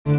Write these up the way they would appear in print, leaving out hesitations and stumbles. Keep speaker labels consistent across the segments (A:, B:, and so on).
A: Good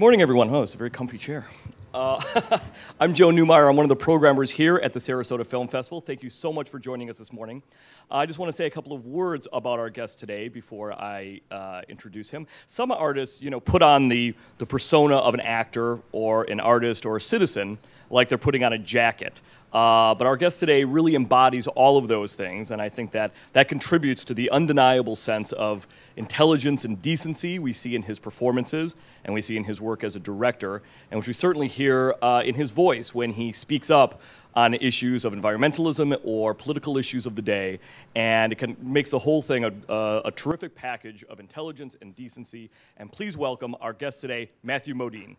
A: morning, everyone. Oh, it's a very comfy chair. I'm Joe Newmeyer. I'm one of the programmers here at the Sarasota Film Festival. Thank you so much for joining us this morning. I just want to say a couple of words about our guest today before I introduce him. Some artists, put on the persona of an actor or an artist or a citizen like they're putting on a jacket. But our guest today really embodies all of those things, and I think that contributes to the undeniable sense of intelligence and decency we see in his performances, and we see in his work as a director, and which we certainly hear in his voice when he speaks up on issues of environmentalism or political issues of the day, and it makes the whole thing a terrific package of intelligence and decency. And please welcome our guest today, Matthew Modine.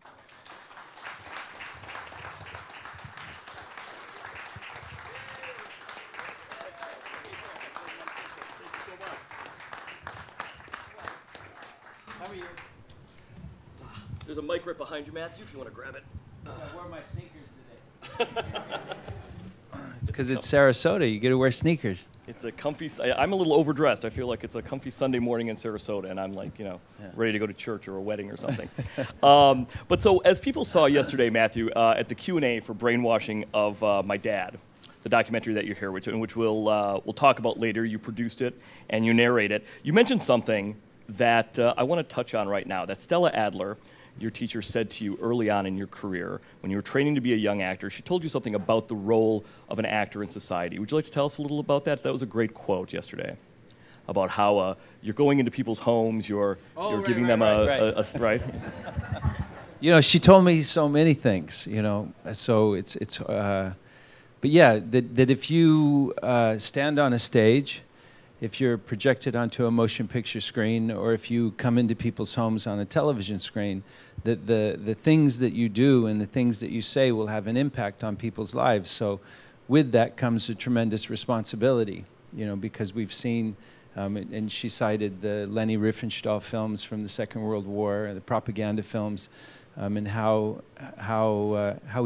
A: There's a mic right behind you, Matthew, if you want to grab it.
B: I wore my sneakers today. It's because it's Sarasota. You get to wear sneakers.
A: It's a comfy. I'm a little overdressed. I feel like it's a comfy Sunday morning in Sarasota, and I'm like, ready to go to church or a wedding or something. But so, as people saw yesterday, Matthew, at the Q&A for Brainwashing of My Dad, the documentary that you're here with, which we'll talk about later. You produced it and you narrate it. You mentioned something that I want to touch on right now. That Stella Adler, your teacher, said to you early on in your career when you were training to be a young actor. She told you something about the role of an actor in society. Would you like to tell us a little about that? That was a great quote yesterday about how you're going into people's homes, you're giving them a right.
B: She told me so many things. So it's but yeah, that if you stand on a stage, if you're projected onto a motion picture screen, or if you come into people's homes on a television screen, that the things that you do and the things that you say will have an impact on people's lives. So with that comes a tremendous responsibility, because we've seen, and she cited the Leni Riefenstahl films from the Second World War, and the propaganda films, and how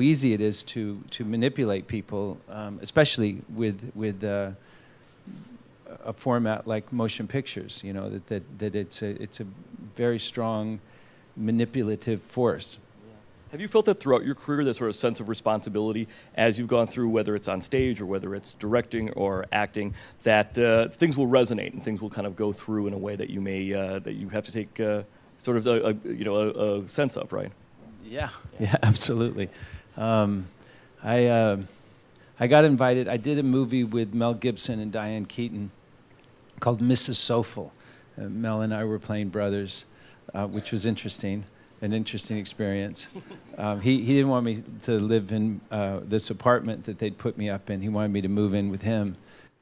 B: easy it is to manipulate people, especially with a format like motion pictures. That it's a very strong manipulative force.
A: Yeah. Have you felt that throughout your career, that sort of sense of responsibility as you've gone through, whether it's on stage or whether it's directing or acting, that things will resonate and things will kind of go through in a way that you may that you have to take sort of a sense of, right?
B: Yeah, absolutely. I got invited. I did a movie with Mel Gibson and Diane Keaton called Mrs. Soulful. Mel and I were playing brothers, which was interesting, an interesting experience. He didn't want me to live in this apartment that they'd put me up in. He wanted me to move in with him,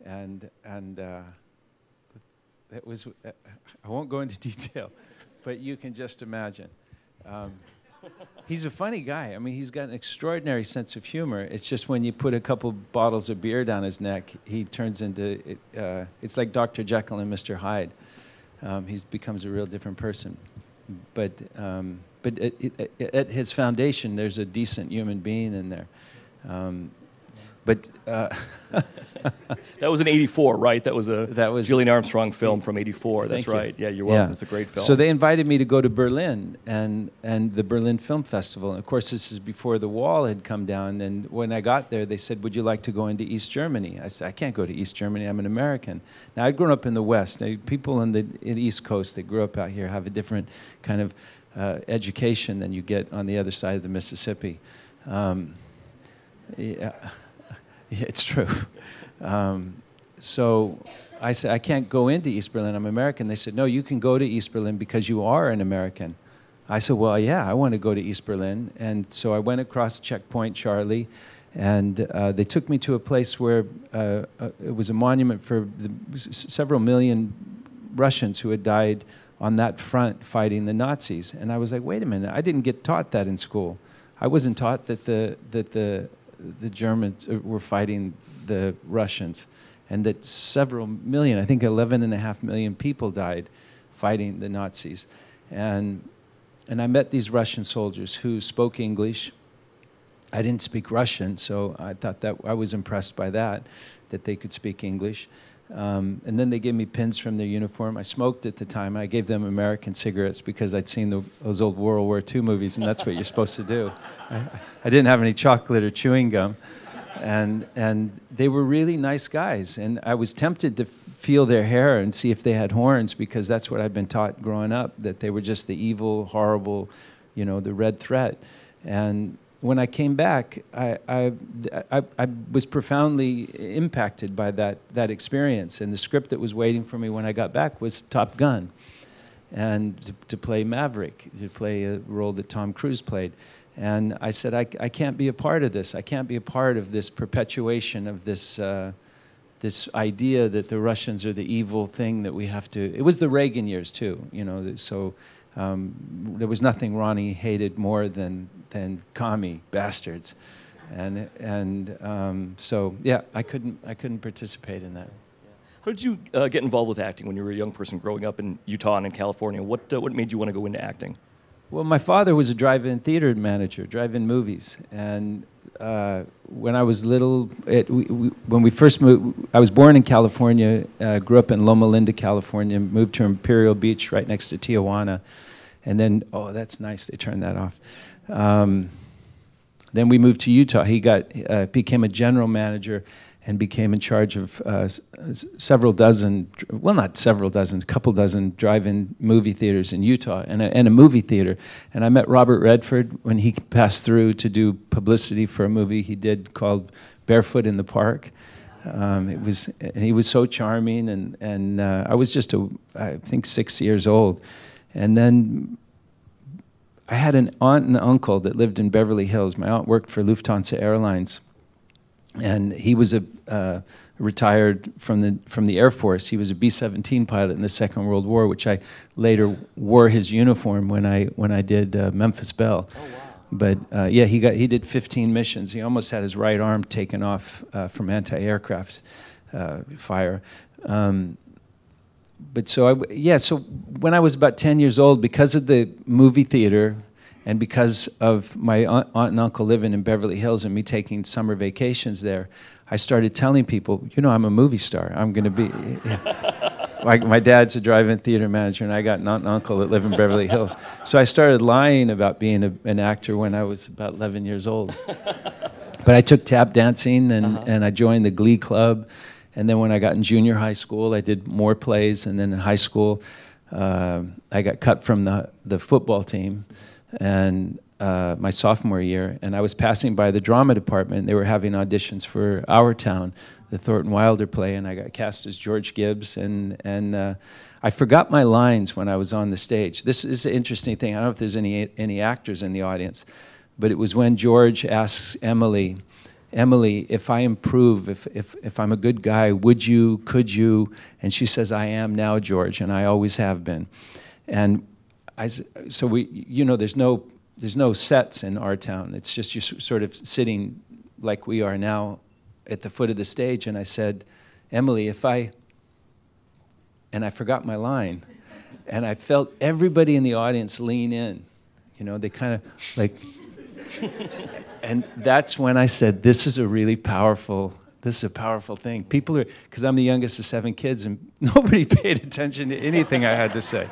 B: and it was. I won't go into detail, but you can just imagine. He's a funny guy. I mean, he's got an extraordinary sense of humor. It's just when you put a couple bottles of beer down his neck, he turns into, it's like Dr. Jekyll and Mr. Hyde. He becomes a real different person. But at his foundation, there's a decent human being in there.
A: That was in '84, right? That was Julian Armstrong film from '84. That's right. Yeah, you're welcome. It's a great film.
B: So they invited me to go to Berlin and the Berlin Film Festival. And of course, this is before the wall had come down. And when I got there, they said, "Would you like to go into East Germany?" I said, "I can't go to East Germany. I'm an American." Now, I'd grown up in the West. People in the East Coast that grew up out here have a different kind of education than you get on the other side of the Mississippi. Yeah, it's true. So I said, I can't go into East Berlin, I'm American. They said, no, you can go to East Berlin because you are an American. I said, well, yeah, I want to go to East Berlin. And so I went across Checkpoint Charlie, and they took me to a place where it was a monument for several million Russians who had died on that front fighting the Nazis. And I was like, wait a minute, I didn't get taught that in school. I wasn't taught that the Germans were fighting the Russians, and that several million, I think 11.5 million people died fighting the Nazis. And I met these Russian soldiers who spoke English. I didn't speak Russian, so I thought that I was impressed by that they could speak English. And then they gave me pins from their uniform. I smoked at the time. I gave them American cigarettes because I'd seen those old World War II movies, and that's what you're supposed to do. I didn't have any chocolate or chewing gum. And they were really nice guys. And I was tempted to feel their hair and see if they had horns, because that's what I'd been taught growing up, that they were just the evil, horrible, the red threat. And when I came back, I was profoundly impacted by that experience. And the script that was waiting for me when I got back was Top Gun, and to play Maverick, to play a role that Tom Cruise played. And I said, I can't be a part of this. I can't be a part of this perpetuation of this this idea that the Russians are the evil thing that we have to. It was the Reagan years too, so there was nothing Ronnie hated more than commie bastards, and so yeah, I couldn't participate in that.
A: How did you get involved with acting when you were a young person growing up in Utah and in California? What made you want to go into acting?
B: Well, my father was a drive-in theater manager, drive-in movies, and when I was little, when we first moved, I was born in California, grew up in Loma Linda, California, moved to Imperial Beach right next to Tijuana, and then, oh, that's nice, they turned that off. Then we moved to Utah. He became a general manager and became in charge of several dozen, well, not several dozen, a couple dozen drive-in movie theaters in Utah, and a movie theater. And I met Robert Redford when he passed through to do publicity for a movie he did called Barefoot in the Park. He was so charming, and I was just, I think, 6 years old. And then I had an aunt and uncle that lived in Beverly Hills. My aunt worked for Lufthansa Airlines, and he was retired from the Air Force. He was a B-17 pilot in the Second World War, which I later wore his uniform when I did Memphis Belle. Oh, wow. But yeah, he did 15 missions. He almost had his right arm taken off from anti-aircraft fire. But so so when I was about 10 years old, because of the movie theater, and because of my aunt and uncle living in Beverly Hills and me taking summer vacations there, I started telling people, I'm a movie star. I'm going to be. My dad's a drive-in theater manager, and I got an aunt and uncle that live in Beverly Hills. So I started lying about being an actor when I was about 11 years old. But I took tap dancing, and I joined the Glee Club. And then when I got in junior high school, I did more plays. And then in high school, I got cut from the football team. And my sophomore year, and I was passing by the drama department. They were having auditions for Our Town, the Thornton Wilder play, and I got cast as George Gibbs. And I forgot my lines when I was on the stage. This is an interesting thing. I don't know if there's any actors in the audience, but it was when George asks Emily, if I improve, if I'm a good guy, would you, could you? And she says, I am now, George, and I always have been. And so there's no sets in Our Town. It's just you're sort of sitting like we are now at the foot of the stage. And I said, Emily, and I forgot my line. And I felt everybody in the audience lean in. They kind of like, and that's when I said, this is a powerful thing. People are, because I'm the youngest of 7 kids, and nobody paid attention to anything I had to say.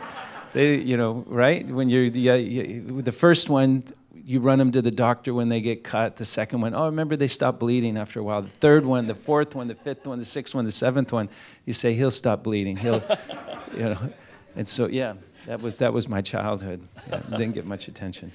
B: They, right? When you're the first one, you run them to the doctor when they get cut. The second one, oh, remember they stop bleeding after a while. The third one, the fourth one, the fifth one, the sixth one, the seventh one, you say he'll stop bleeding. He'll, And so yeah, that was my childhood. Yeah, didn't get much attention.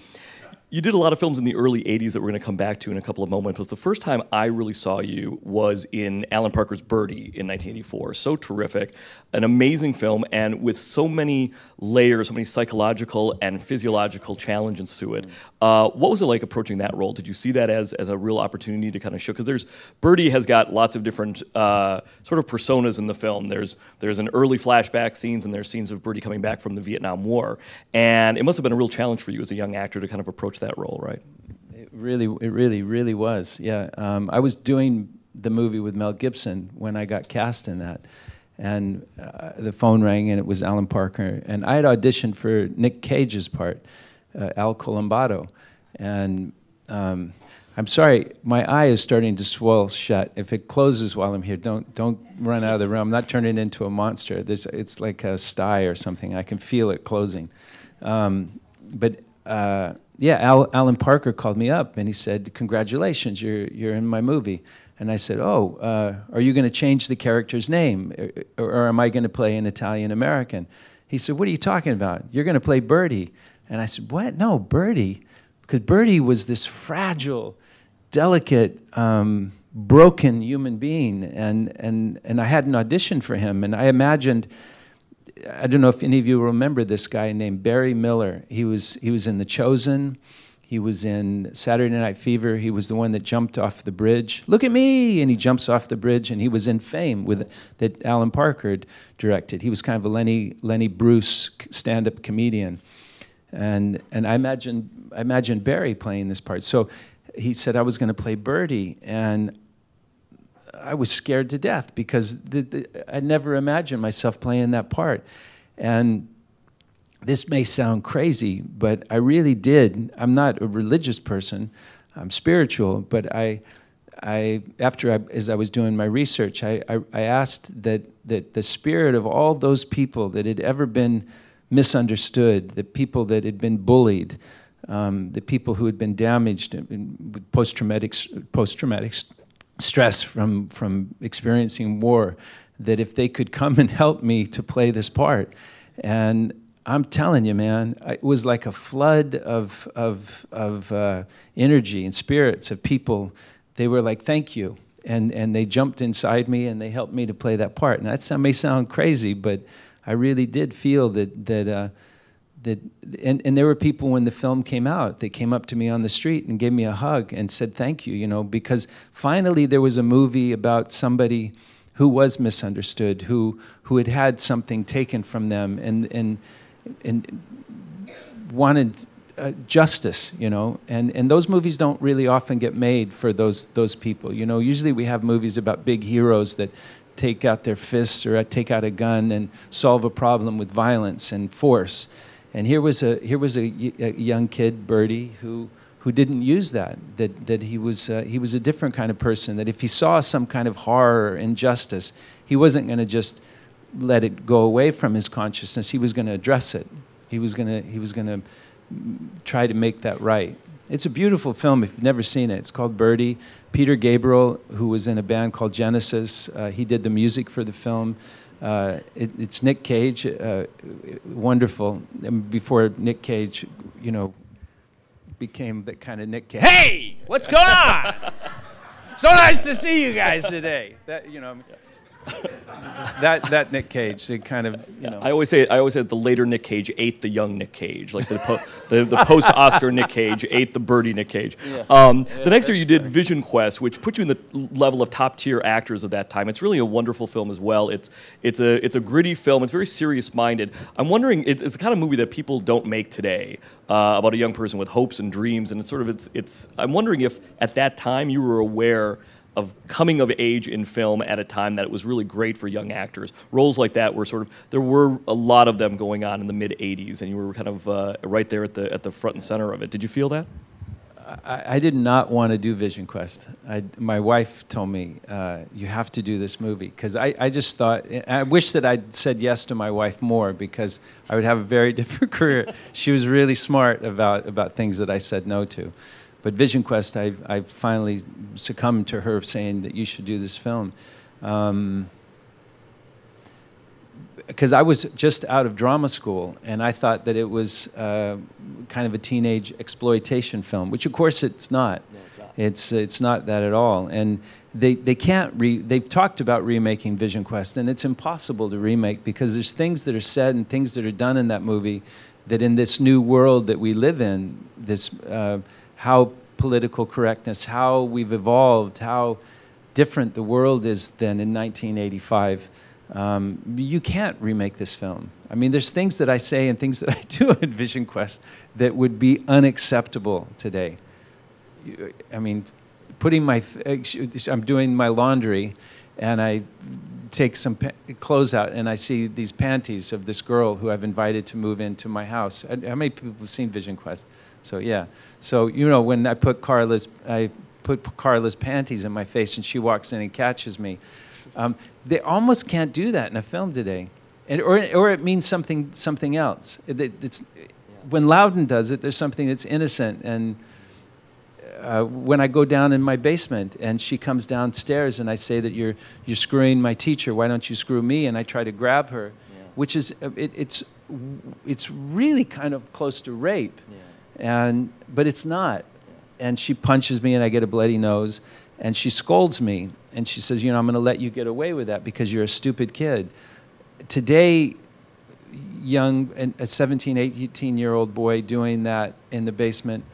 A: You did a lot of films in the early 80s that we're going to come back to in a couple of moments. But the first time I really saw you was in Alan Parker's Birdie in 1984. So terrific, an amazing film, and with so many layers, so many psychological and physiological challenges to it. What was it like approaching that role? Did you see that as a real opportunity to kind of show? Because Birdie has got lots of different sort of personas in the film. There's an early flashback scenes, and there's scenes of Birdie coming back from the Vietnam War. And it must have been a real challenge for you as a young actor to kind of approach that role, right?
B: It really was. Yeah, I was doing the movie with Mel Gibson when I got cast in that, and the phone rang and it was Alan Parker, and I had auditioned for Nick Cage's part, Al Columbato, and I'm sorry, my eye is starting to swell shut. If it closes while I'm here, don't run out of the room. I'm not turning into a monster. It's like a sty or something. I can feel it closing. Yeah, Alan Parker called me up and he said, "Congratulations, you're in my movie." And I said, "Oh, are you going to change the character's name, or am I going to play an Italian American?" He said, "What are you talking about? You're going to play Birdie." And I said, "What? No, Birdie," because Birdie was this fragile, delicate, broken human being, and I hadn't auditioned for him, and I imagined. I don't know if any of you remember this guy named Barry Miller. He was in The Chosen. He was in Saturday Night Fever. He was the one that jumped off the bridge. "Look at me!" And he jumps off the bridge. And he was in Fame that Alan Parker had directed. He was kind of a Lenny Bruce stand-up comedian. And I imagined Barry playing this part. So he said I was going to play Birdie, and I was scared to death because I never imagined myself playing that part. And this may sound crazy, but I really did. I'm not a religious person. I'm spiritual, but as I was doing my research, I asked that the spirit of all those people that had ever been misunderstood, the people that had been bullied, the people who had been damaged with post-traumatic stress from experiencing war, that if they could come and help me to play this part. And I'm telling you, man, it was like a flood of energy and spirits of people. They were like, "Thank you." And they jumped inside me and they helped me to play that part. And that may sound crazy, but I really did feel that and there were people when the film came out, they came up to me on the street and gave me a hug and said thank you, because finally there was a movie about somebody who was misunderstood, who had had something taken from them and wanted justice, and those movies don't really often get made for those people. Usually we have movies about big heroes that take out their fists or take out a gun and solve a problem with violence and force. And here was a young kid, Birdie, who didn't use that he was a different kind of person, that if he saw some kind of horror or injustice, he wasn't going to just let it go away from his consciousness. He was going to address it. He was going to try to make that right. It's a beautiful film if you've never seen it. It's called Birdie. Peter Gabriel, who was in a band called Genesis, he did the music for the film. It's Nick Cage, wonderful. Before Nick Cage, became that kind of Nick Cage. "Hey, what's going on? So nice to see you guys today." That Nick Cage, the kind of
A: I always say the later Nick Cage ate the young Nick Cage, like the post-Oscar Nick Cage ate the Birdie Nick Cage. Yeah. The next year you did Vision Quest, which put you in the level of top-tier actors of that time. It's really a wonderful film as well. It's a gritty film. It's very serious-minded. I'm wondering, it's the kind of movie that people don't make today about a young person with hopes and dreams, and I'm wondering if at that time you were aware of coming of age in film at a time that it was really great for young actors. Roles like that were there were a lot of them going on in the mid-'80s, and you were kind of right there at the front and center of it. Did you feel that?
B: I did not want to do Vision Quest. My wife told me, "You have to do this movie," because I just thought, I wish that I'd said yes to my wife more, because I would have a very different career. She was really smart about things that I said no to. But Vision Quest, I finally succumbed to her saying that you should do this film. because I was just out of drama school, and I thought that it was kind of a teenage exploitation film, which of course it's not.
A: No, it's not.
B: It's not that at all. And they can't they've talked about remaking Vision Quest, and it's impossible to remake because there's things that are said and things that are done in that movie that in this new world that we live in, this how political correctness, how we've evolved, how different the world is than in 1985. You can't remake this film. I mean, there's things that I say and things that I do in Vision Quest that would be unacceptable today. I mean, I'm doing my laundry, and I take some clothes out, and I see these panties of this girl who I've invited to move into my house. How many people have seen Vision Quest? So yeah. So you know, when I put Carla's panties in my face, and she walks in and catches me. They almost can't do that in a film today, or it means something else. When Loudon does it, there's something that's innocent. And when I go down in my basement and she comes downstairs and I say that you're screwing my teacher, why don't you screw me? And I try to grab her, which is it's really kind of close to rape, but it's not. And she punches me and I get a bloody nose, and she scolds me. And she says, you know, I'm going to let you get away with that because you're a stupid kid. Today, a 17, 18-year-old boy doing that in the basement,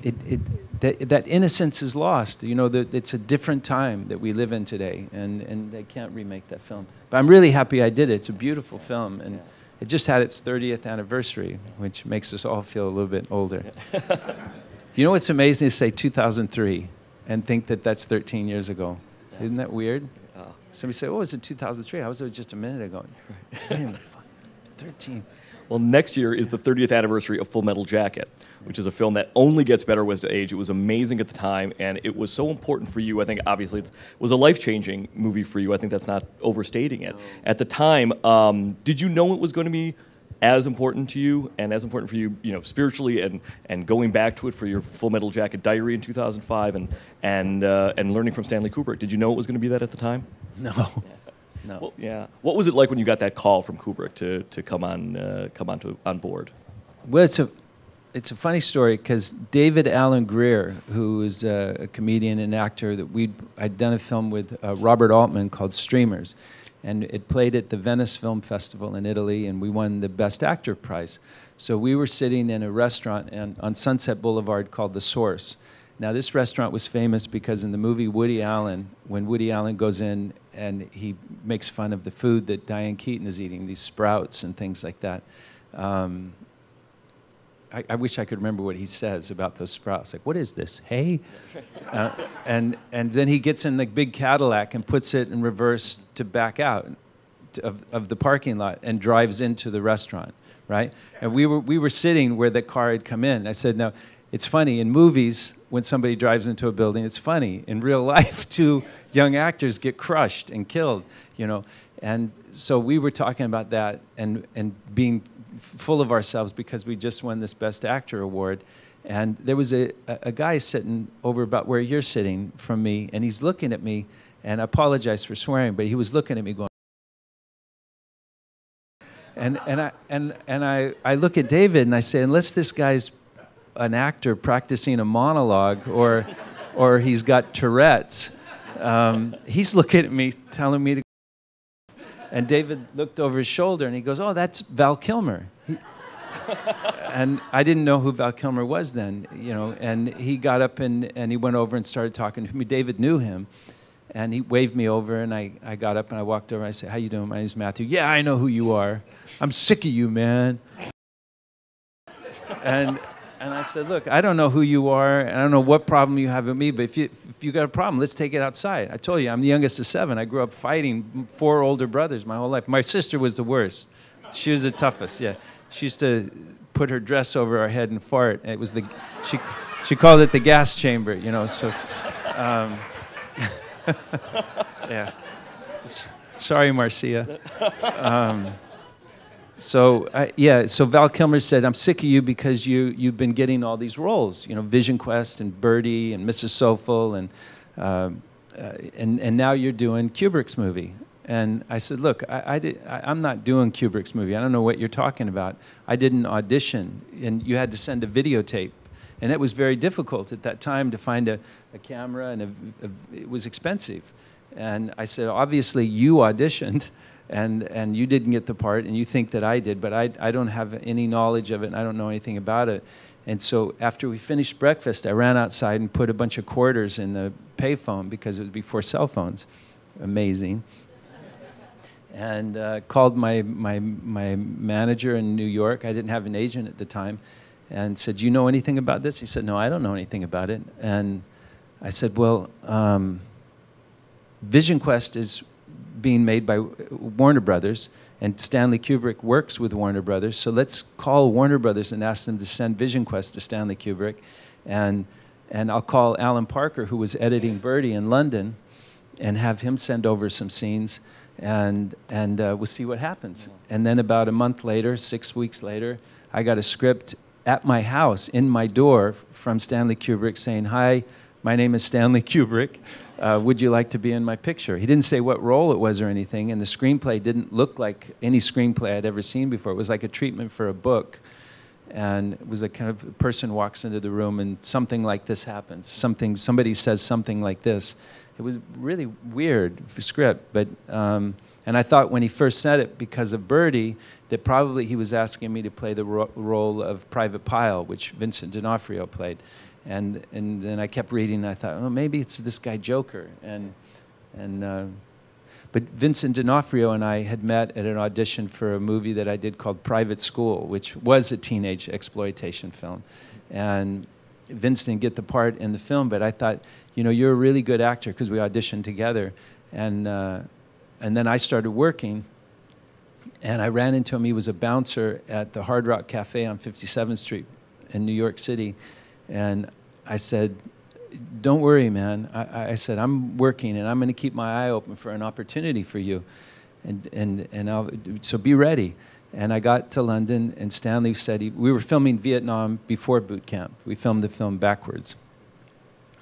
B: that innocence is lost. You know, it's a different time that we live in today, and they can't remake that film. But I'm really happy I did it. It's a beautiful film, and it just had its 30th anniversary, which makes us all feel a little bit older. You know what's amazing is say 2003 and think that that's 13 years ago. Isn't that weird? Somebody say, oh, was it 2003? I was there just a minute ago. 13.
A: Well, next year is the 30th anniversary of Full Metal Jacket, which is a film that only gets better with age. It was amazing at the time, and it was so important for you. I think, obviously, it was a life-changing movie for you. I think that's not overstating it. No. At the time, did you know it was going to be as important to you, and as important for you, you know, spiritually, and going back to it for your Full Metal Jacket diary in 2005, and learning from Stanley Kubrick? Did you know it was going to be that at the time?
B: No.
A: Yeah.
B: No.
A: Well, yeah. What was it like when you got that call from Kubrick to come on board?
B: Well, it's a funny story because David Alan Grier, who is a comedian and actor that I'd done a film with Robert Altman called Streamers. And it played at the Venice Film Festival in Italy, and we won the Best Actor prize. So we were sitting in a restaurant on Sunset Boulevard called The Source. Now, this restaurant was famous because in the movie Woody Allen, when Woody Allen goes in and he makes fun of the food that Diane Keaton is eating, these sprouts and things like that. I wish I could remember what he says about those sprouts. Like, what is this, hay? And then he gets in the big Cadillac and puts it in reverse to back out of the parking lot and drives into the restaurant, right? And we were sitting where the car had come in. I said, no, it's funny. In movies, when somebody drives into a building, it's funny. In real life, two young actors get crushed and killed, you know. And so we were talking about that and being full of ourselves because we just won this Best Actor award. And there was a guy sitting over about where you're sitting from me, and he's looking at me, and I apologize for swearing, but he was looking at me going, and I look at David and I say, unless this guy's an actor practicing a monologue or he's got Tourette's, he's looking at me telling me to. And David looked over his shoulder and he goes, oh, that's Val Kilmer. And I didn't know who Val Kilmer was then, you know, and he got up and he went over and started talking to me. David knew him, and he waved me over, and I got up and I walked over and I said, how you doing? My name's Matthew. Yeah, I know who you are. I'm sick of you, man. And I said, look, I don't know who you are, and I don't know what problem you have with me, but if you got a problem, let's take it outside. I told you, I'm the youngest of 7. I grew up fighting 4 older brothers my whole life. My sister was the worst. She was the toughest, yeah. She used to put her dress over her head and fart. It was she called it the gas chamber, you know, so, yeah. Sorry, Marcia. So Val Kilmer said, I'm sick of you because you've been getting all these roles, you know, Vision Quest and Birdie and Mrs. Soulful, and now you're doing Kubrick's movie. And I said, look, I'm not doing Kubrick's movie. I don't know what you're talking about. I did an audition, and you had to send a videotape. And it was very difficult at that time to find a camera, and it was expensive. And I said, obviously, you auditioned, and you didn't get the part, and you think that I did, but I don't have any knowledge of it, and I don't know anything about it. And so after we finished breakfast, I ran outside and put a bunch of quarters in the payphone, because it was before cell phones. Amazing. And called my manager in New York. I didn't have an agent at the time. And said, do you know anything about this? He said, no, I don't know anything about it. And I said, well, Vision Quest is being made by Warner Brothers, and Stanley Kubrick works with Warner Brothers, so let's call Warner Brothers and ask them to send Vision Quest to Stanley Kubrick. And I'll call Alan Parker, who was editing Birdie in London, and have him send over some scenes, and we'll see what happens. And then about a month later, 6 weeks later, I got a script at my house, in my door, from Stanley Kubrick saying, hi, my name is Stanley Kubrick. Would you like to be in my picture? He didn't say what role it was or anything, and the screenplay didn't look like any screenplay I'd ever seen before. It was like a treatment for a book. And it was a kind of, a person walks into the room and something like this happens. Somebody says something like this. It was really weird script, but and I thought when he first said it, because of Birdie, that probably he was asking me to play the role of Private Pyle, which Vincent D'Onofrio played. And then I kept reading, and I thought, oh, maybe it's this guy Joker. But Vincent D'Onofrio and I had met at an audition for a movie that I did called Private School, which was a teenage exploitation film. And Vince didn't get the part in the film, but I thought, you know, you're a really good actor, because we auditioned together. And then I started working, and I ran into him. He was a bouncer at the Hard Rock Cafe on 57th Street in New York City. And I said, don't worry, man. I said, I'm working, and I'm going to keep my eye open for an opportunity for you. So be ready. And I got to London, and Stanley said, we were filming Vietnam before boot camp. We filmed the film backwards.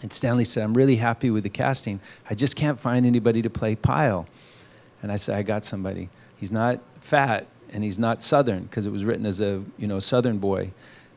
B: And Stanley said, I'm really happy with the casting. I just can't find anybody to play Pyle. And I said, I got somebody. He's not fat, and he's not Southern, because it was written as a, you know, Southern boy.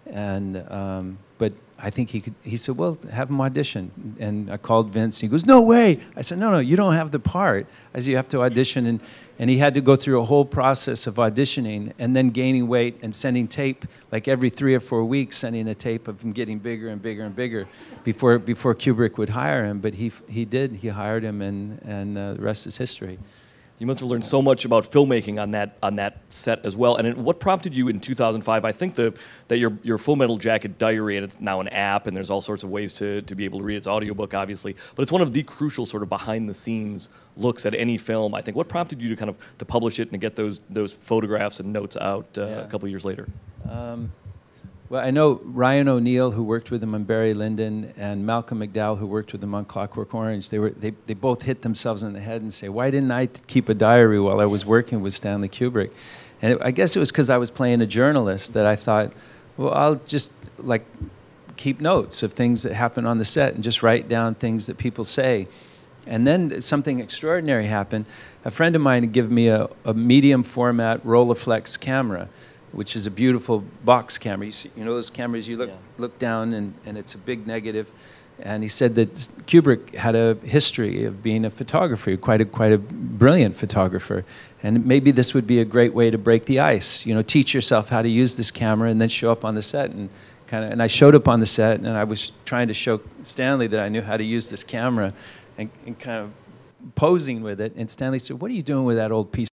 B: And but I think he could. He said, well, have him audition. And I called Vince. He goes, no way. I said, no, you don't have the part. I said, you have to audition. And he had to go through a whole process of auditioning, and then gaining weight and sending tape, like every 3 or 4 weeks, sending a tape of him getting bigger and bigger and bigger before Kubrick would hire him. But he did. He hired him, and the rest is history.
A: You must have learned so much about filmmaking on that set as well. And what prompted you in 2005? I think that your Full Metal Jacket diary, and it's now an app, and there's all sorts of ways to be able to read its audiobook, obviously. But it's one of the crucial sort of behind-the-scenes looks at any film. I think what prompted you to publish it and to get those photographs and notes out a couple of years later?
B: Well, I know Ryan O'Neal, who worked with him on Barry Lyndon, and Malcolm McDowell, who worked with him on Clockwork Orange. They both hit themselves in the head and say, why didn't I keep a diary while I was working with Stanley Kubrick? And I guess it was because I was playing a journalist that I thought, well, I'll just keep notes of things that happen on the set and just write down things that people say. And then something extraordinary happened. A friend of mine had given me a medium format Rolleiflex camera, which is a beautiful box camera. You know those cameras, you look down, and it's a big negative. And he said that Kubrick had a history of being a photographer, quite a brilliant photographer. And maybe this would be a great way to break the ice. You know, teach yourself how to use this camera, and then show up on the set. And I showed up on the set, and I was trying to show Stanley that I knew how to use this camera, and kind of posing with it. And Stanley said, what are you doing with that old piece?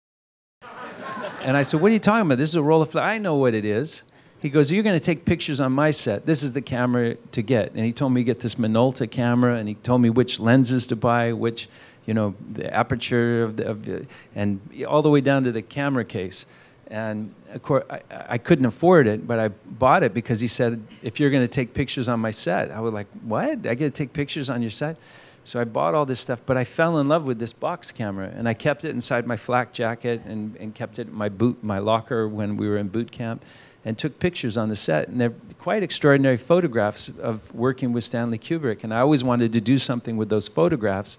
B: And I said, what are you talking about? This is a Rolleiflex. I know what it is. He goes, you're going to take pictures on my set. This is the camera to get. And he told me to get this Minolta camera, and he told me which lenses to buy, which, you know, the aperture and all the way down to the camera case. And of course, I couldn't afford it, but I bought it because he said, if you're going to take pictures on my set. I was like, what? I get to take pictures on your set? So I bought all this stuff, but I fell in love with this box camera, and I kept it inside my flak jacket and kept it in my locker when we were in boot camp, and took pictures on the set. And they're quite extraordinary photographs of working with Stanley Kubrick, and I always wanted to do something with those photographs.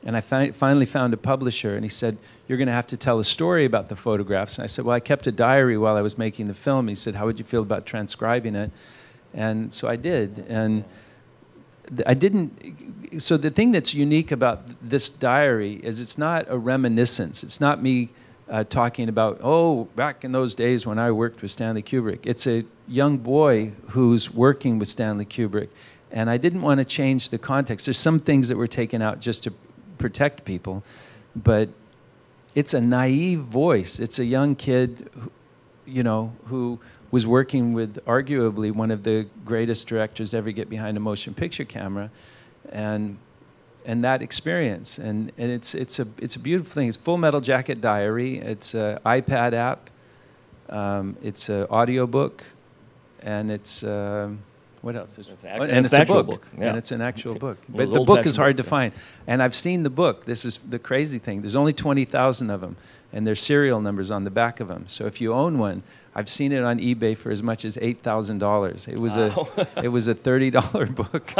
B: And I finally found a publisher, and he said, "You're going to have to tell a story about the photographs." And I said, "Well, I kept a diary while I was making the film." He said, "How would you feel about transcribing it?" And so I did. And I didn't. So the thing that's unique about this diary is it's not a reminiscence. It's not me talking about, oh, back in those days when I worked with Stanley Kubrick. It's a young boy who's working with Stanley Kubrick. And I didn't want to change the context. There's some things that were taken out just to protect people, but it's a naive voice. It's a young kid, who was working with arguably one of the greatest directors to ever get behind a motion picture camera, and that experience. And it's a beautiful thing. It's Full Metal Jacket Diary. It's an iPad app. It's an audio book, and it's. What else?
A: And it's an actual book. Yeah.
B: And it's an actual book. But the book is hard to find. And I've seen the book. This is the crazy thing. There's only 20,000 of them, and there's serial numbers on the back of them. So if you own one, I've seen it on eBay for as much as $8,000. It was it was a $30 book.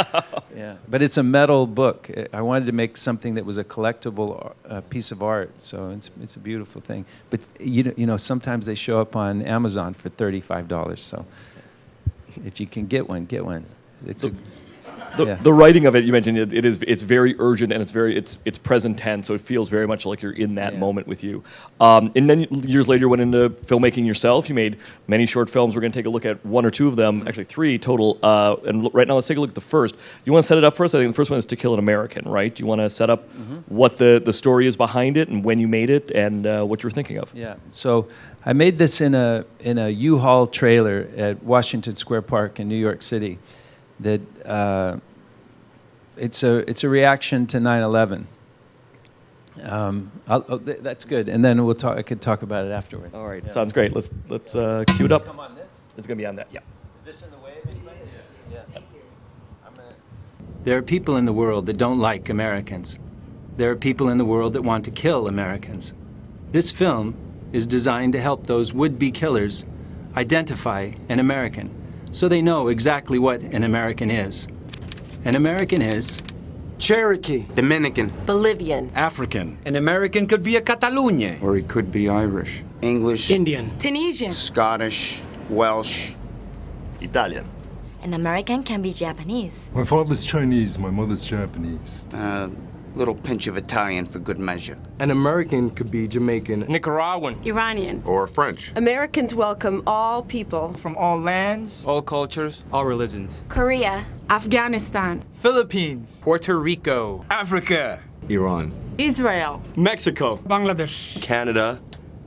B: Yeah, but it's a metal book. I wanted to make something that was a collectible piece of art. So it's a beautiful thing. But sometimes they show up on Amazon for $35. So. If you can get one, get one. It's
A: the writing of it, you mentioned it's very urgent, and it's present tense, so it feels very much like you're in that moment with you. And then years later, you went into filmmaking yourself. You made many short films. We're going to take a look at one or two of them, actually 3 total. And right now, let's take a look at the first. You want to set it up for us? I think the first one is To Kill an American, right? Do you want to set up what the story is behind it, and when you made it, and what you were thinking of?
B: Yeah. So I made this in a U-Haul trailer at Washington Square Park in New York City. That it's a reaction to 9/11. That's good, and then I could talk about it afterward.
A: All right, sounds great. Let's cue it up.
B: Come on this.
A: It's gonna be on that. Yeah.
B: Is this in the way of anybody? Yeah.
C: There are people in the world that don't like Americans. There are people in the world that want to kill Americans. This film is designed to help those would-be killers identify an American, so they know exactly what an American is. An American is
D: Cherokee,
E: Dominican,
F: Bolivian,
D: African.
E: An American could be a Catalunya,
G: Or he could be Irish.
D: English,
F: Indian,
H: Tunisian,
D: Scottish, Welsh,
E: Italian.
H: An American can be Japanese.
I: My father's Chinese, my mother's Japanese.
D: little pinch of Italian for good measure.
E: An American could be Jamaican, Nicaraguan,
F: Iranian.
G: Or French.
F: Americans welcome all people.
E: from all lands, all cultures, all religions.
H: Korea,
F: Afghanistan,
E: Philippines, Puerto Rico, Africa, Iran,
F: Israel,
E: Mexico,
F: Bangladesh,
J: Canada,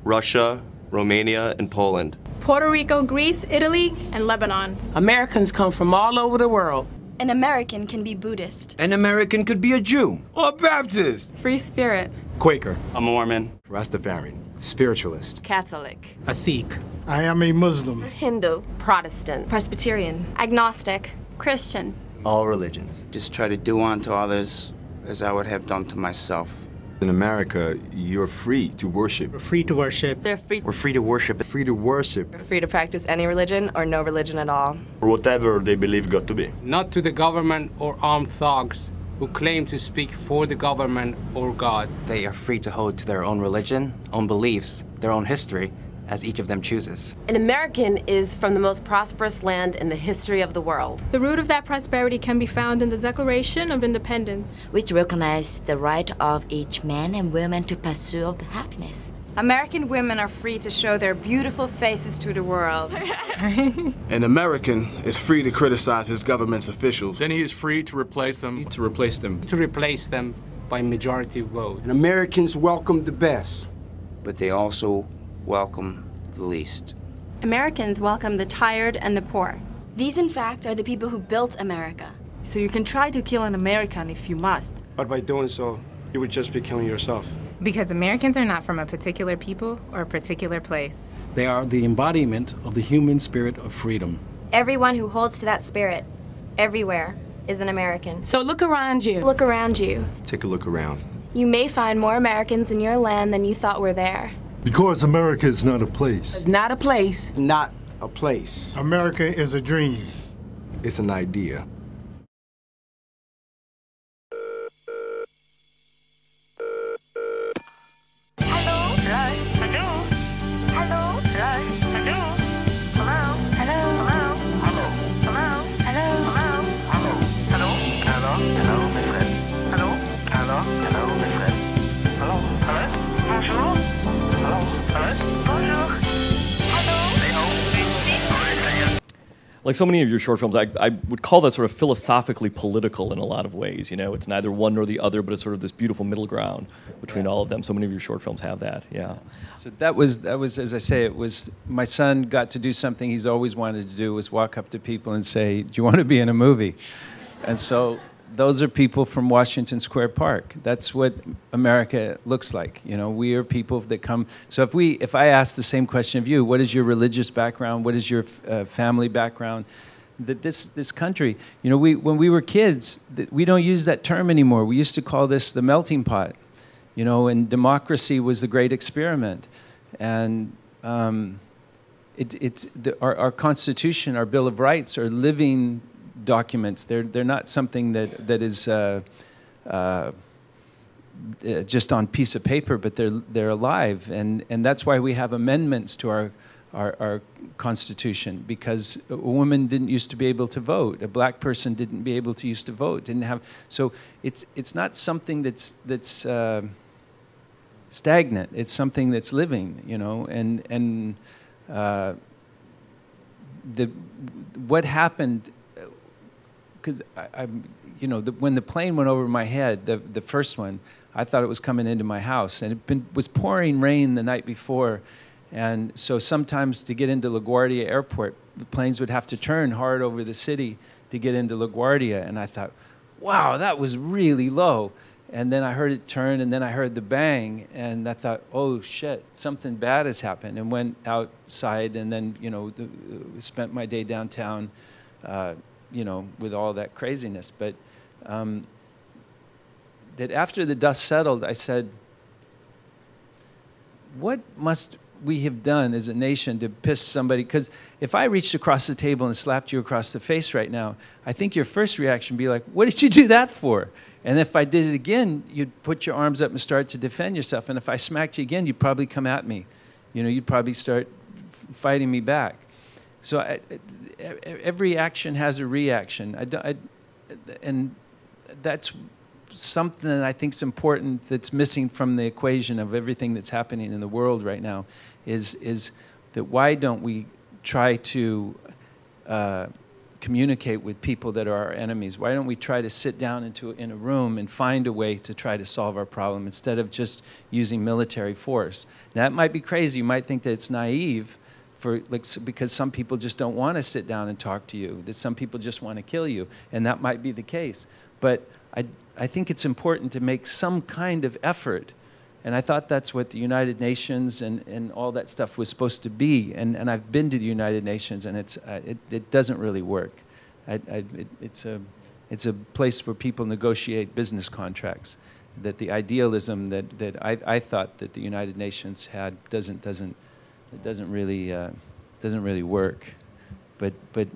J: Russia, Romania, and Poland.
K: Puerto Rico, Greece, Italy, and Lebanon.
F: Americans come from all over the world.
H: an American can be Buddhist.
E: An American could be a Jew or Baptist,
K: Free spirit.
E: Quaker,
J: A Mormon.
E: Rastafarian, spiritualist,
F: Catholic,
E: a Sikh,
L: I am a Muslim.
H: Hindu,
F: Protestant,
H: Presbyterian,
K: Agnostic, Christian.
E: all religions.
D: Just try to do unto others as I would have done to myself.
G: In America, you're free to worship.
L: We're free to worship.
H: they're free.
J: We're free to worship
G: Free to worship.
H: Free to practice any religion or no religion at all.
J: or whatever they believe God to be.
M: Not to the government or armed thugs who claim to speak for the government or God.
C: They are free to hold to their own religion, own beliefs, their own history, as each of them chooses.
F: An American is from the most prosperous land in the history of the world.
K: The root of that prosperity can be found in the Declaration of Independence,
H: which recognize the right of each man and woman to pursue happiness.
K: American women are free to show their beautiful faces to the world.
E: An American is free to criticize his government's officials.
M: Then he is free to replace them. To replace them by majority vote.
E: And Americans welcome the best.
D: But they also welcome the least.
K: Americans welcome the tired and the poor.
H: These, in fact, are the people who built America.
F: So you can try to kill an American if you must.
L: But by doing so, you would just be killing yourself.
K: Because Americans are not from a particular people or a particular place.
L: They are the embodiment of the human spirit of freedom.
K: Everyone who holds to that spirit, everywhere, is an American.
F: So look around you.
K: Look around you.
G: Take a look around.
K: You may find more Americans in your land than you thought were there.
I: Because America is not a place.
F: Not a place.
E: Not a place.
L: America is a dream.
E: It's an idea.
A: like so many of your short films, I would call that sort of philosophically political in a lot of ways. You know, it's neither one nor the other, but it's sort of this beautiful middle ground between all of them. So many of your short films have that. Yeah.
B: So that was, as I say, it was, my son got to do something he's always wanted to do, was walk up to people and say, do you want to be in a movie? And so those are people from Washington Square Park. That's what America looks like. You know, we are people that come. So if I ask the same question of you, what is your religious background? What is your family background? That this country, you know, when we were kids, we don't use that term anymore. We used to call this the melting pot. You know, and democracy was the great experiment. And our Constitution, our Bill of Rights are living documents. They're not something that is just on piece of paper, but they're alive. And that's why we have amendments to our Constitution, because a woman didn't used to be able to vote. A black person didn't be able to used to vote. Didn't have. So it's not something that's stagnant. It's something that's living, you know, and what happened, because you know, when the plane went over my head, the first one, I thought it was coming into my house, and it was pouring rain the night before, and so sometimes to get into LaGuardia Airport, the planes would have to turn hard over the city to get into LaGuardia, and I thought, wow, that was really low. And then I heard it turn, and then I heard the bang, and I thought, oh shit, something bad has happened, and went outside, and then, you know, spent my day downtown, you know, with all that craziness. But that after the dust settled, I said, what must we have done as a nation to piss somebody? Because if I reached across the table and slapped you across the face right now, I think your first reaction would be like, what did you do that for? And if I did it again, you'd put your arms up and start to defend yourself. And if I smacked you again, you'd probably come at me. You know, you'd probably start fighting me back. So every action has a reaction. And that's something that I think is important, that's missing from the equation of everything that's happening in the world right now, is that why don't we try to communicate with people that are our enemies? Why don't we try to sit down in a room and find a way to try to solve our problem instead of just using military force? Now, that might be crazy. You might think that it's naive, because some people just don't want to sit down and talk to you, that some people just want to kill you, and that might be the case. But I think it's important to make some kind of effort. And I thought that's what the United Nations and all that stuff was supposed to be. And I've been to the United Nations, and it doesn't really work. It's a place where people negotiate business contracts. That the idealism that I thought that the United Nations had doesn't really work. But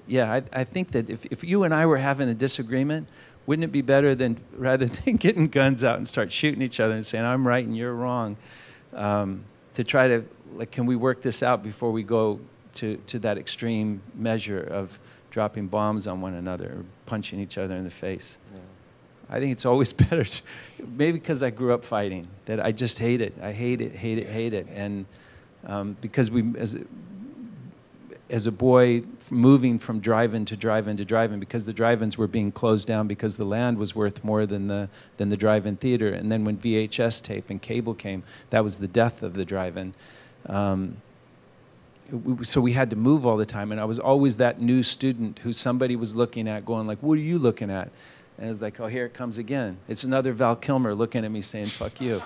B: yeah, I think that if you and I were having a disagreement, wouldn't it be better than, rather than getting guns out and start shooting each other and saying, I'm right and you're wrong, to try to, like, can we work this out before we go to that extreme measure of dropping bombs on one another or punching each other in the face? Yeah. I think it's always better, maybe because I grew up fighting, that I just hate it. I hate it, hate it, hate it. And because as a boy, moving from drive-in to drive-in to drive-in, because the drive-ins were being closed down because the land was worth more than the drive-in theater. And then when VHS tape and cable came, that was the death of the drive-in. So we had to move all the time, and I was always that new student who somebody was looking at, going like, what are you looking at? And it was like, oh, here it comes again. It's another Val Kilmer looking at me saying, fuck you.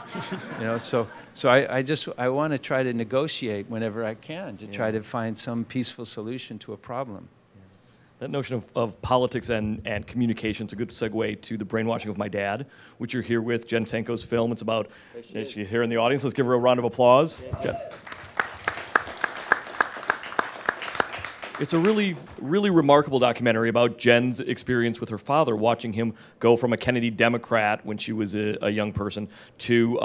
B: You know, so I want to try to negotiate whenever I can to try to find some peaceful solution to a problem.
A: That notion of politics and communication is a good segue to The Brainwashing of My Dad, which you're here with, Jen Senko's film. It's about, she's here in the audience. Let's give her a round of applause. Yeah. It's a really, really remarkable documentary about Jen's experience with her father, watching him go from a Kennedy Democrat when she was a young person to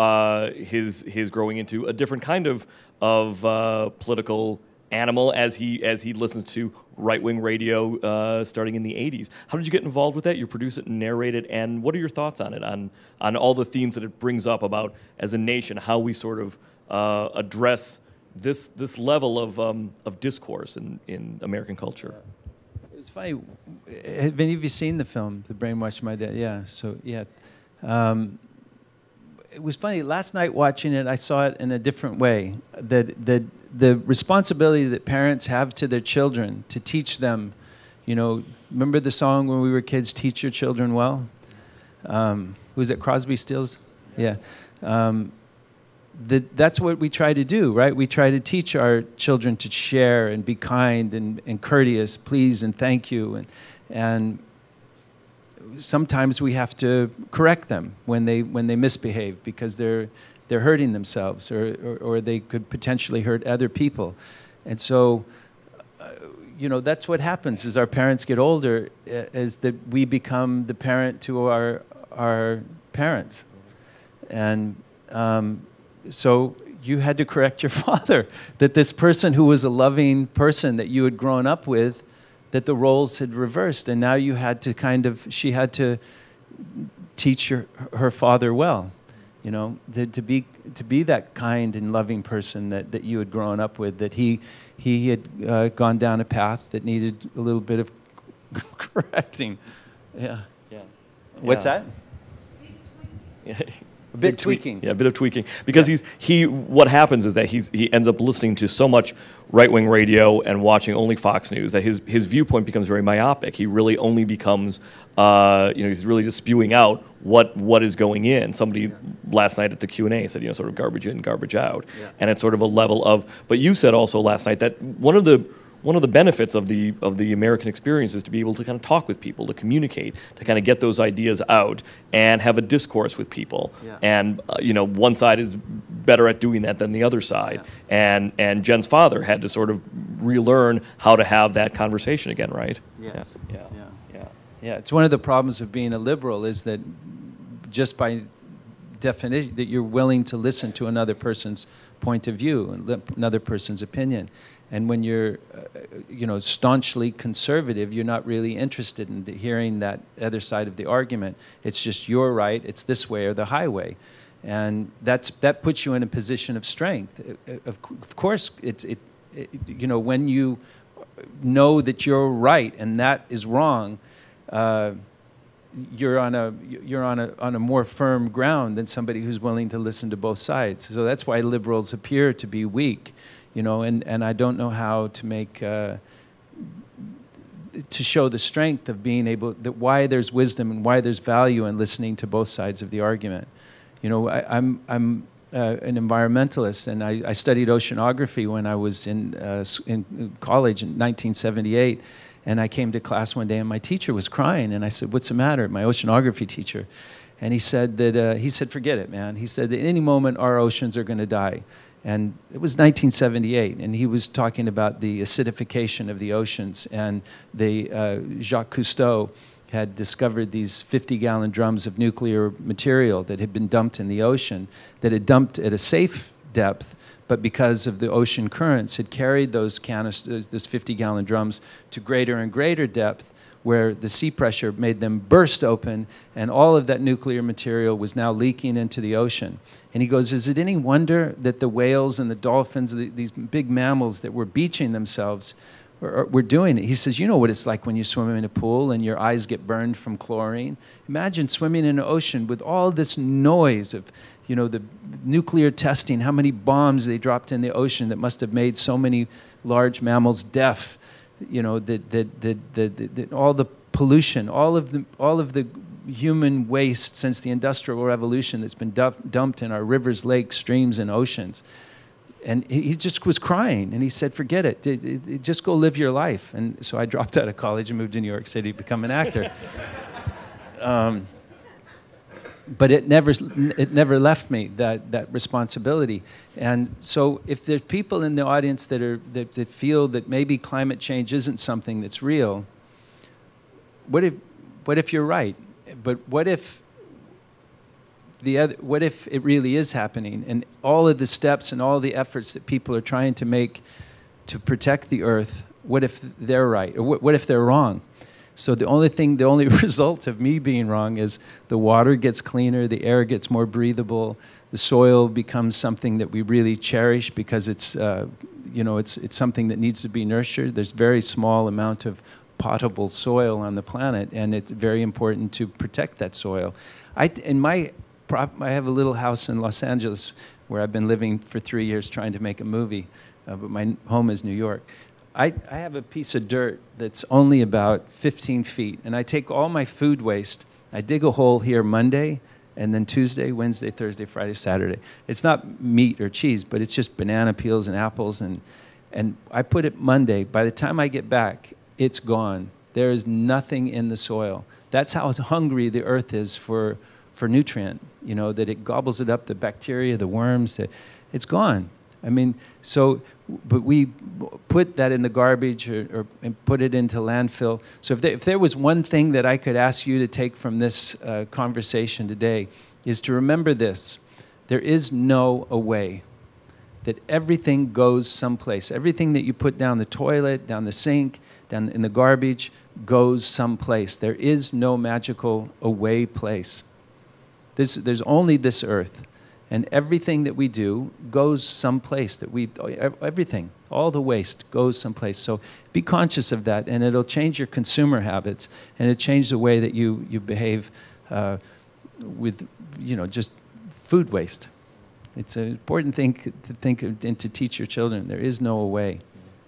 A: his growing into a different kind of political animal as he listens to right-wing radio starting in the 80s. How did you get involved with that? You produce it and narrate it, and what are your thoughts on it, on all the themes that it brings up about, as a nation, how we sort of address this level of discourse in American culture?
B: It's funny. Have any of you seen the film, The Brainwashed My Dad? Yeah. So yeah, it was funny. Last night watching it, I saw it in a different way. That the responsibility that parents have to their children to teach them. You know, remember the song when we were kids, "Teach your children well." Was it Crosby, Stills? Yeah. That's what we try to do, right? We try to teach our children to share and be kind and courteous, please and thank you, and sometimes we have to correct them when they misbehave because they're hurting themselves or they could potentially hurt other people, and so you know, that's what happens as our parents get older, is that we become the parent to our parents, and so you had to correct your father that this person who was a loving person that you had grown up with, that the roles had reversed, and now you had to she had to teach her father well, you know, to be that kind and loving person that you had grown up with, that he had gone down a path that needed a little bit of correcting. Yeah.
A: Yeah.
B: What's
A: Yeah.
B: that?
A: Yeah.
B: A bit tweaking.
A: Yeah, a bit of tweaking. Because what happens is that he ends up listening to so much right-wing radio and watching only Fox News that his viewpoint becomes very myopic. He really only becomes, he's really just spewing out what is going in. Somebody last night at the Q&A said, sort of garbage in, garbage out. Yeah. And it's sort of a level of, but you said also last night that one of the benefits of the American experience is to be able to kind of talk with people, to communicate, to kind of get those ideas out and have a discourse with people. Yeah. And one side is better at doing that than the other side. Yeah. And Jen's father had to sort of relearn how to have that conversation again, right?
B: Yes.
A: Yeah. Yeah.
B: Yeah. Yeah. It's one of the problems of being a liberal is that just by definition that you're willing to listen to another person's point of view and another person's opinion. And when you're, staunchly conservative, you're not really interested in hearing that other side of the argument. It's just you're right, it's this way or the highway. And that puts you in a position of strength. Of course, when you know that you're right and that is wrong, you're on a more firm ground than somebody who's willing to listen to both sides. So that's why liberals appear to be weak. And I don't know how to make to show the strength of being able, that why there's wisdom and why there's value in listening to both sides of the argument. I'm an environmentalist, and I studied oceanography when I was in college in 1978. And I came to class one day, and my teacher was crying, and I said, "What's the matter?" My oceanography teacher, and he said that forget it, man. He said that at any moment our oceans are going to die. And it was 1978, and he was talking about the acidification of the oceans, and Jacques Cousteau had discovered these 50-gallon drums of nuclear material that had been dumped in the ocean, that had dumped at a safe depth, but because of the ocean currents, had carried those canisters, this 50-gallon drums, to greater and greater depth, where the sea pressure made them burst open, and all of that nuclear material was now leaking into the ocean. And he goes, is it any wonder that the whales and the dolphins, these big mammals that were beaching themselves, were doing it? He says, you know what it's like when you swim in a pool and your eyes get burned from chlorine? Imagine swimming in an ocean with all this noise of, the nuclear testing, how many bombs they dropped in the ocean that must have made so many large mammals deaf. All the pollution, all of the human waste since the Industrial Revolution that's been dumped in our rivers, lakes, streams, and oceans. And he just was crying, and he said, forget it, just go live your life. And so I dropped out of college and moved to New York City to become an actor. But it never left me, that responsibility. And so if there's people in the audience that feel that maybe climate change isn't something that's real, what if you're right? But what if it really is happening, and all of the steps and all the efforts that people are trying to make to protect the earth, what if they're right? Or what if they're wrong? So the only result of me being wrong is the water gets cleaner, the air gets more breathable, the soil becomes something that we really cherish because it's something that needs to be nurtured. There's very small amount of potable soil on the planet, and it's very important to protect that soil. I have a little house in Los Angeles where I've been living for 3 years trying to make a movie, but my home is New York. I have a piece of dirt that's only about 15 feet, and I take all my food waste, I dig a hole here Monday, and then Tuesday, Wednesday, Thursday, Friday, Saturday. It's not meat or cheese, but it's just banana peels and apples, and I put it Monday. By the time I get back, it's gone. There is nothing in the soil. That's how hungry the earth is for nutrient, you know, that it gobbles it up, the bacteria, the worms, it's gone. I mean, so, but we put that in the garbage or put it into landfill. So if there was one thing that I could ask you to take from this conversation today, is to remember this: there is no away. That everything goes someplace. Everything that you put down the toilet, down the sink, down in the garbage, goes someplace. There is no magical away place. There's only this earth. And everything that we do goes someplace. Everything, all the waste goes someplace. So be conscious of that, and it'll change your consumer habits, and it'll change the way that you behave with, you know, just food waste. It's an important thing to think of and to teach your children. There is no away.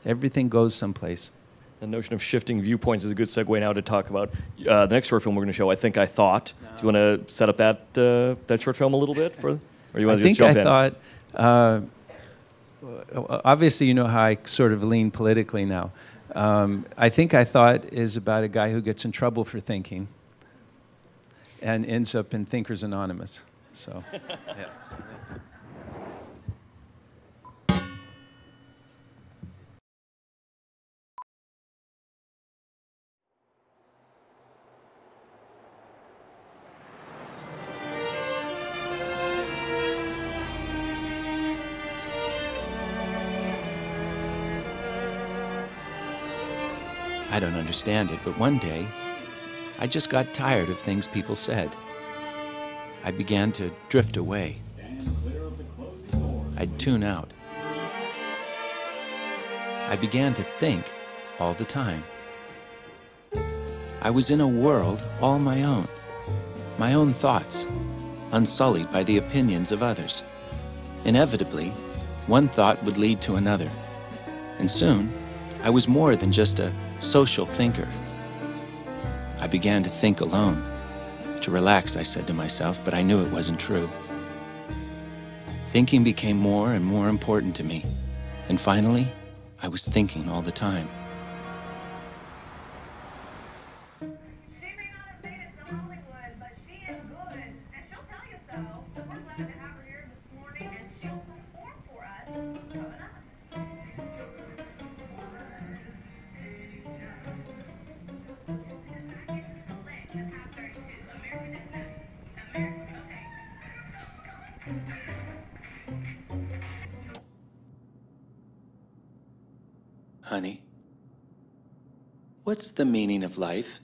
B: Everything goes someplace.
A: The notion of shifting viewpoints is a good segue now to talk about the next short film we're going to show, I Think I Thought. Do you want to set up that short film a little bit? Or you want to just jump in?
B: I thought, obviously you know how I sort of lean politically now. I Think I Thought is about a guy who gets in trouble for thinking and ends up in Thinkers Anonymous. So, yeah. So that's it.
C: I don't understand it, but one day, I just got tired of things people said. I began to drift away. I'd tune out. I began to think all the time. I was in a world all my own thoughts, unsullied by the opinions of others. Inevitably, one thought would lead to another, and soon, I was more than just a social thinker. I began to think alone. To relax, I said to myself, but I knew it wasn't true. Thinking became more and more important to me, and finally, I was thinking all the time. Honey, what's the meaning of life?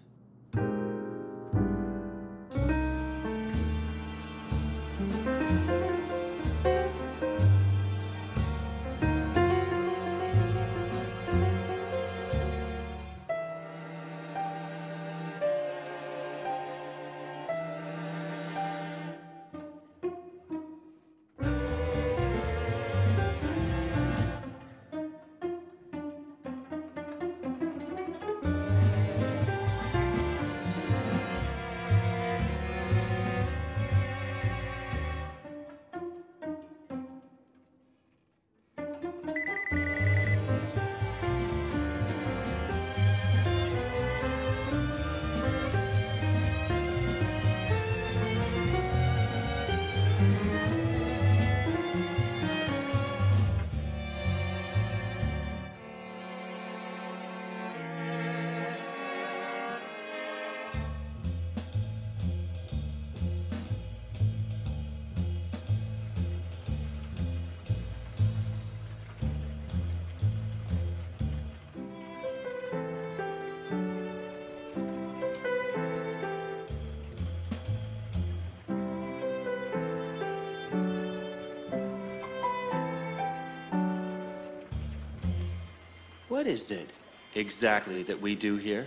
C: What is it?
N: exactly that we do here?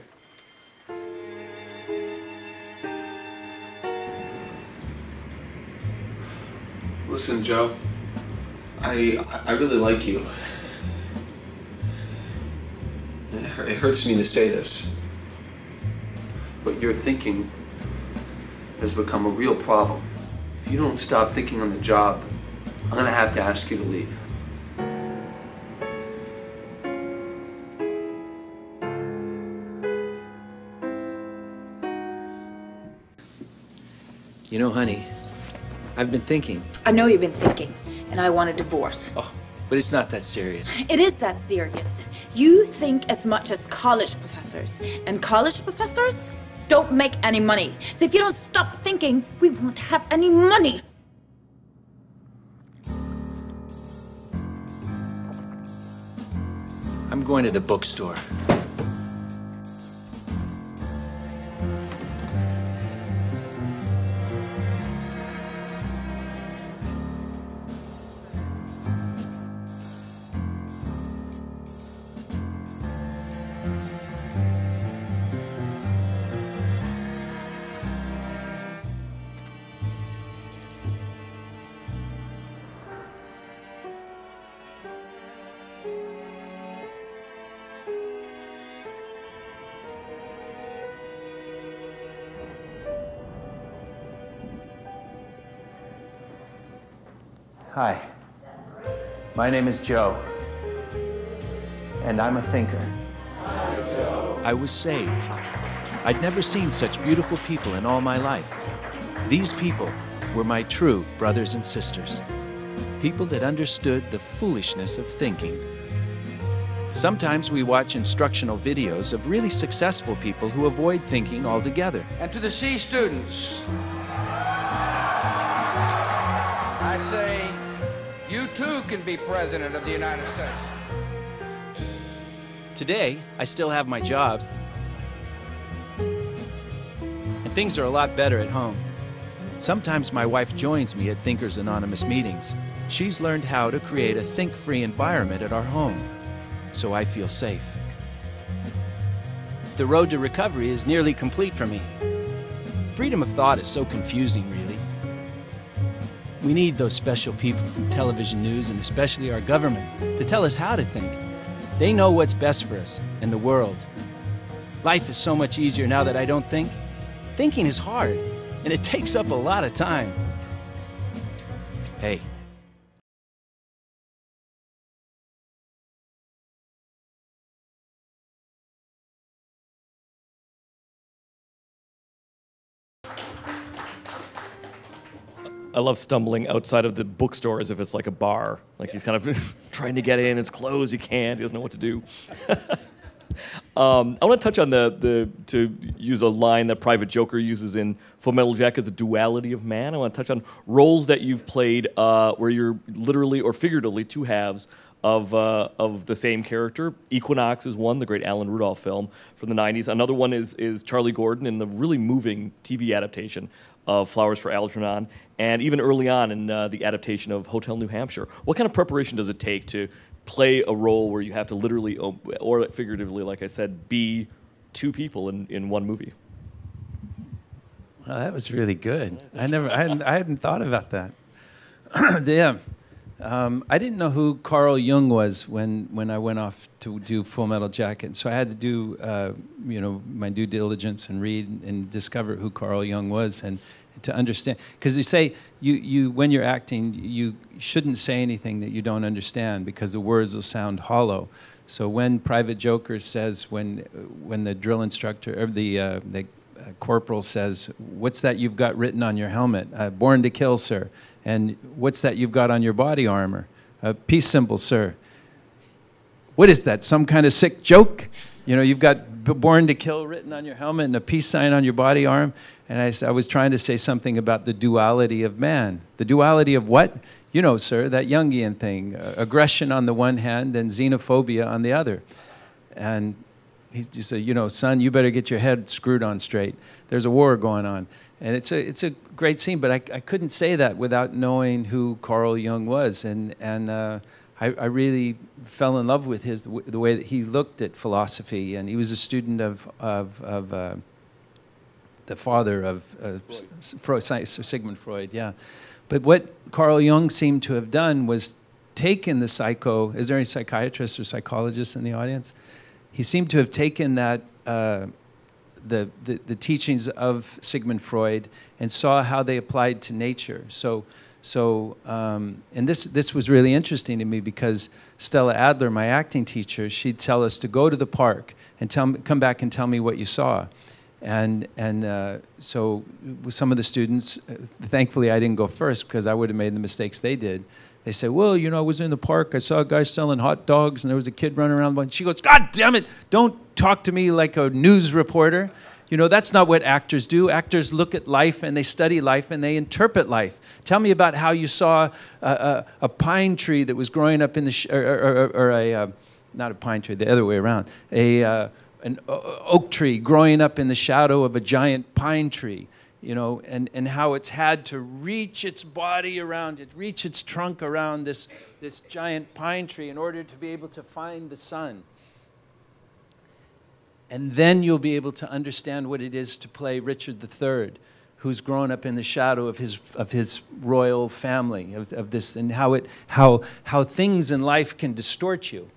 O: Listen, Joe, I really like you. It hurts me to say this, but your thinking has become a real problem. If you don't stop thinking on the job, I'm gonna have to ask you to leave.
B: You know, honey, I've been thinking.
P: I know you've been thinking, and I want a divorce.
B: Oh, but it's not that serious.
P: It is that serious. You think as much as college professors, and college professors don't make any money. So if you don't stop thinking, we won't have any money.
B: I'm going to the bookstore.
Q: Hi, my name is Joe, and I'm a thinker.
B: I was saved. I'd never seen such beautiful people in all my life. These people were my true brothers and sisters. People that understood the foolishness of thinking. Sometimes we watch instructional videos of really successful people who avoid thinking altogether.
R: And to the C students, I say, you too can be President of the United States.
B: Today, I still have my job, and things are a lot better at home. Sometimes my wife joins me at Thinkers Anonymous meetings. She's learned how to create a think-free environment at our home, so I feel safe.
S: The road to recovery is nearly complete for me. Freedom of thought is so confusing, really. We need those special people from television news, and especially our government, to tell us how to think. They know what's best for us and the world. Life is so much easier now that I don't think. Thinking is hard, and it takes up a lot of time.
B: Hey.
A: I love stumbling outside of the bookstore as if it's like a bar. Like he's kind of trying to get in, it's closed, he can't, he doesn't know what to do. I want to touch on to use a line that Private Joker uses in Full Metal Jacket, the duality of man. I want to touch on roles that you've played where you're literally or figuratively two halves of the same character. Equinox is one, the great Alan Rudolph film from the 90s. Another one is Charlie Gordon in the really moving TV adaptation of Flowers for Algernon, and even early on in the adaptation of Hotel New Hampshire. What kind of preparation does it take to play a role where you have to literally, or figuratively, like I said, be two people in one movie?
B: Well, that was really good. I hadn't thought about that. Yeah. I didn't know who Carl Jung was when I went off to do Full Metal Jacket, so I had to do my due diligence and read and discover who Carl Jung was and to understand. Because they say you when you're acting, you shouldn't say anything that you don't understand because the words will sound hollow. So when Private Joker says, when the drill instructor or the corporal says, "What's that you've got written on your helmet?" "Born to kill, sir." And what's that you've got on your body armor? A peace symbol, sir. What is that, some kind of sick joke? You know, you've got born to kill written on your helmet and a peace sign on your body arm. And I was trying to say something about the duality of man. The duality of what? You know, sir, that Jungian thing. Aggression on the one hand and xenophobia on the other. And he said, you know, son, you better get your head screwed on straight. There's a war going on. And it's a great scene, but I couldn't say that without knowing who Carl Jung was. And I really fell in love with the way that he looked at philosophy, and he was a student of the father of Freud, Sigmund Freud, yeah. But what Carl Jung seemed to have done was taken the is there any psychiatrists or psychologists in the audience? He seemed to have taken that, the teachings of Sigmund Freud and saw how they applied to nature. And this was really interesting to me because Stella Adler, my acting teacher, she'd tell us to go to the park and come back and tell me what you saw. So with some of the students, thankfully I didn't go first because I would have made the mistakes they did. They said, well, you know, I was in the park, I saw a guy selling hot dogs and there was a kid running around. And she goes, God damn it, don't talk to me like a news reporter. You know, that's not what actors do. Actors look at life and they study life and they interpret life. Tell me about how you saw a pine tree that was growing up in the, not a pine tree, the other way around, an oak tree growing up in the shadow of a giant pine tree, you know, and how it's had to reach its body around it, reach its trunk around this giant pine tree in order to be able to find the sun. And then you'll be able to understand what it is to play Richard III, who's grown up in the shadow of his royal family, of this, and how things in life can distort you.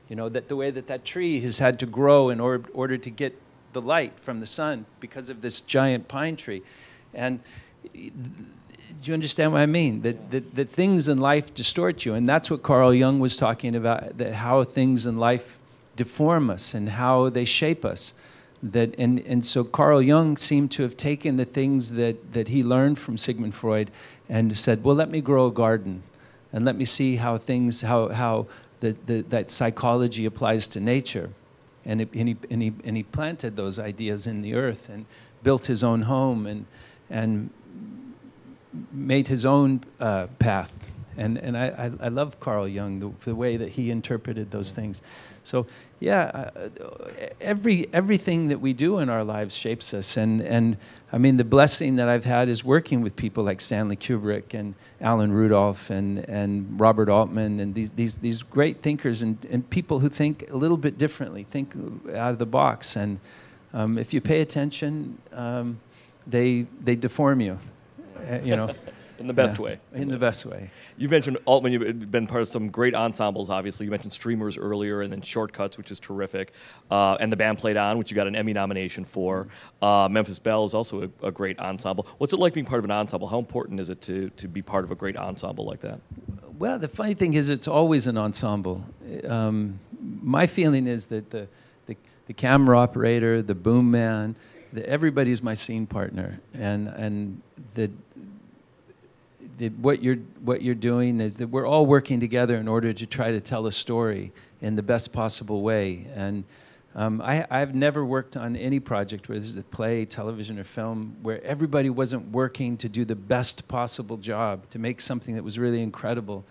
B: You know, that the way that tree has had to grow in order to get the light from the sun because of this giant pine tree. And do you understand what I mean? That things in life distort you. And that's what Carl Jung was talking about, that how things in life deform us and how they shape us. And so Carl Jung seemed to have taken the things that he learned from Sigmund Freud and said, well, let me grow a garden and let me see how that psychology applies to nature. And he planted those ideas in the earth and built his own home and made his own path. And I love Carl Jung, the way that he interpreted those things. So yeah, everything that we do in our lives shapes us. And I mean, the blessing that I've had is working with people like Stanley Kubrick and Alan Rudolph and Robert Altman and these great thinkers and people who think a little bit differently, think out of the box. And if you pay attention, they deform you, you know.
A: In the best way.
B: In the best way.
A: You mentioned Altman, you've been part of some great ensembles, obviously. You mentioned Streamers earlier, and then Shortcuts, which is terrific. And the band Played On, which you got an Emmy nomination for. Memphis Belle is also a great ensemble. What's it like being part of an ensemble? How important is it to be part of a great ensemble like that?
B: Well, the funny thing is it's always an ensemble. My feeling is that the camera operator, the boom man, everybody's my scene partner. And what you're doing is that we're all working together in order to try to tell a story in the best possible way. And I've never worked on any project, whether it's a play, television, or film, where everybody wasn't working to do the best possible job, to make something that was really incredible.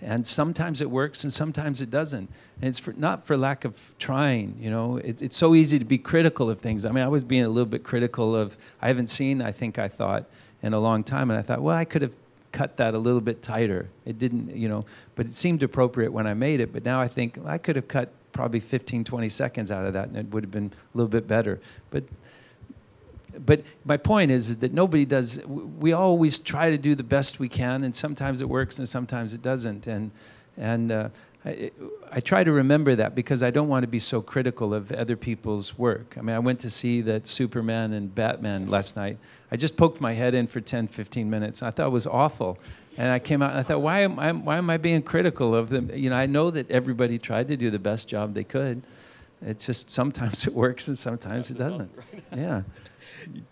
B: And sometimes it works and sometimes it doesn't. And it's not for lack of trying, you know. It's so easy to be critical of things. I mean, I was being a little bit critical of, I haven't seen, I thought, in a long time. And I thought, well, I could have cut that a little bit tighter. It didn't, you know, but it seemed appropriate when I made it. But now I think well, I could have cut probably 15, 20 seconds out of that and it would have been a little bit better. But my point is that nobody does, we always try to do the best we can, and sometimes it works and sometimes it doesn't. And I try to remember that because I don't want to be so critical of other people's work. I mean, I went to see that Superman and Batman last night. I just poked my head in for 10, 15 minutes. I thought it was awful. And I came out and I thought, why am I being critical of them? You know, I know that everybody tried to do the best job they could. It's just sometimes it works and sometimes it doesn't. Yeah.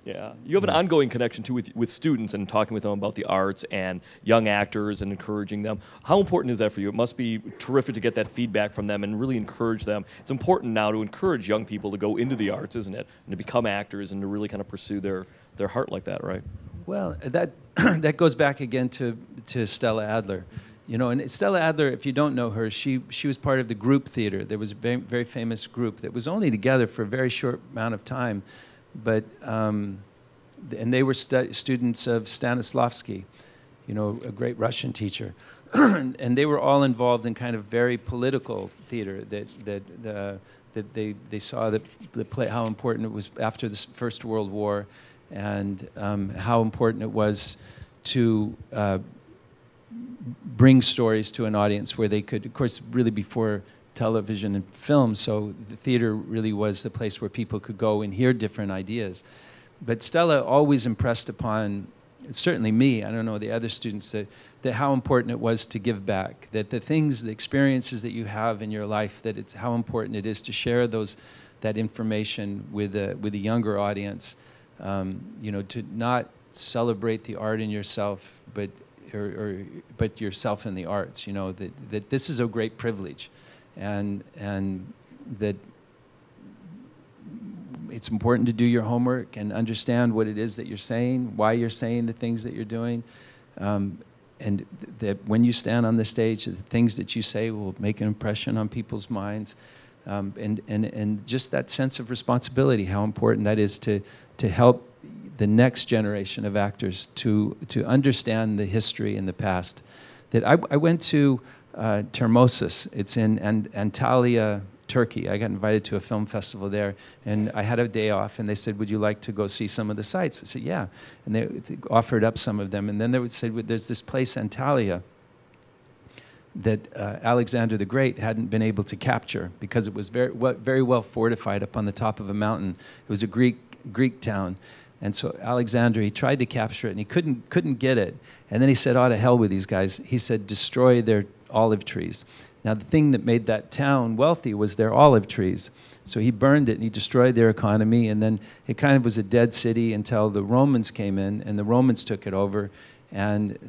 A: Yeah, you have an ongoing connection too with students and talking with them about the arts and young actors and encouraging them. How important is that for you? It must be terrific to get that feedback from them and really encourage them. It's important now to encourage young people to go into the arts, isn't it? And to become actors and to really kind of pursue their heart like that, right?
B: Well, that goes back again to Stella Adler. You know, and Stella Adler, if you don't know her, she was part of the group theater. There was a very, very famous group that was only together for a very short amount of time. But, and they were students of Stanislavski, you know, a great Russian teacher. and they were all involved in kind of very political theater. That they saw the play, how important it was after the First World War, and how important it was to bring stories to an audience where they could, of course, really before television and film, so the theater really was the place where people could go and hear different ideas. But Stella always impressed upon, certainly me, I don't know the other students, that how important it was to give back, that the things, the experiences that you have in your life, that it's how important it is to share that information with a younger audience, you know, to not celebrate the art in yourself, but yourself in the arts, you know, that this is a great privilege, and that it's important to do your homework and understand what it is that you're saying, why you're saying the things that you're doing, and that when you stand on the stage, the things that you say will make an impression on people's minds, and just that sense of responsibility, how important that is to help the next generation of actors to understand the history and the past. That I went to Termosus. It's in Antalya, Turkey. I got invited to a film festival there, and I had a day off, and they said, would you like to go see some of the sites? I said, yeah. And they offered up some of them, and then they would say, well, there's this place, Antalya, that Alexander the Great hadn't been able to capture because it was very well fortified up on the top of a mountain. It was a Greek town. And so Alexander, he tried to capture it, and he couldn't get it. And then he said, oh, to hell with these guys. He said, destroy their olive trees. Now, the thing that made that town wealthy was their olive trees. So he burned it, and he destroyed their economy, and then it kind of was a dead city until the Romans came in, and the Romans took it over. And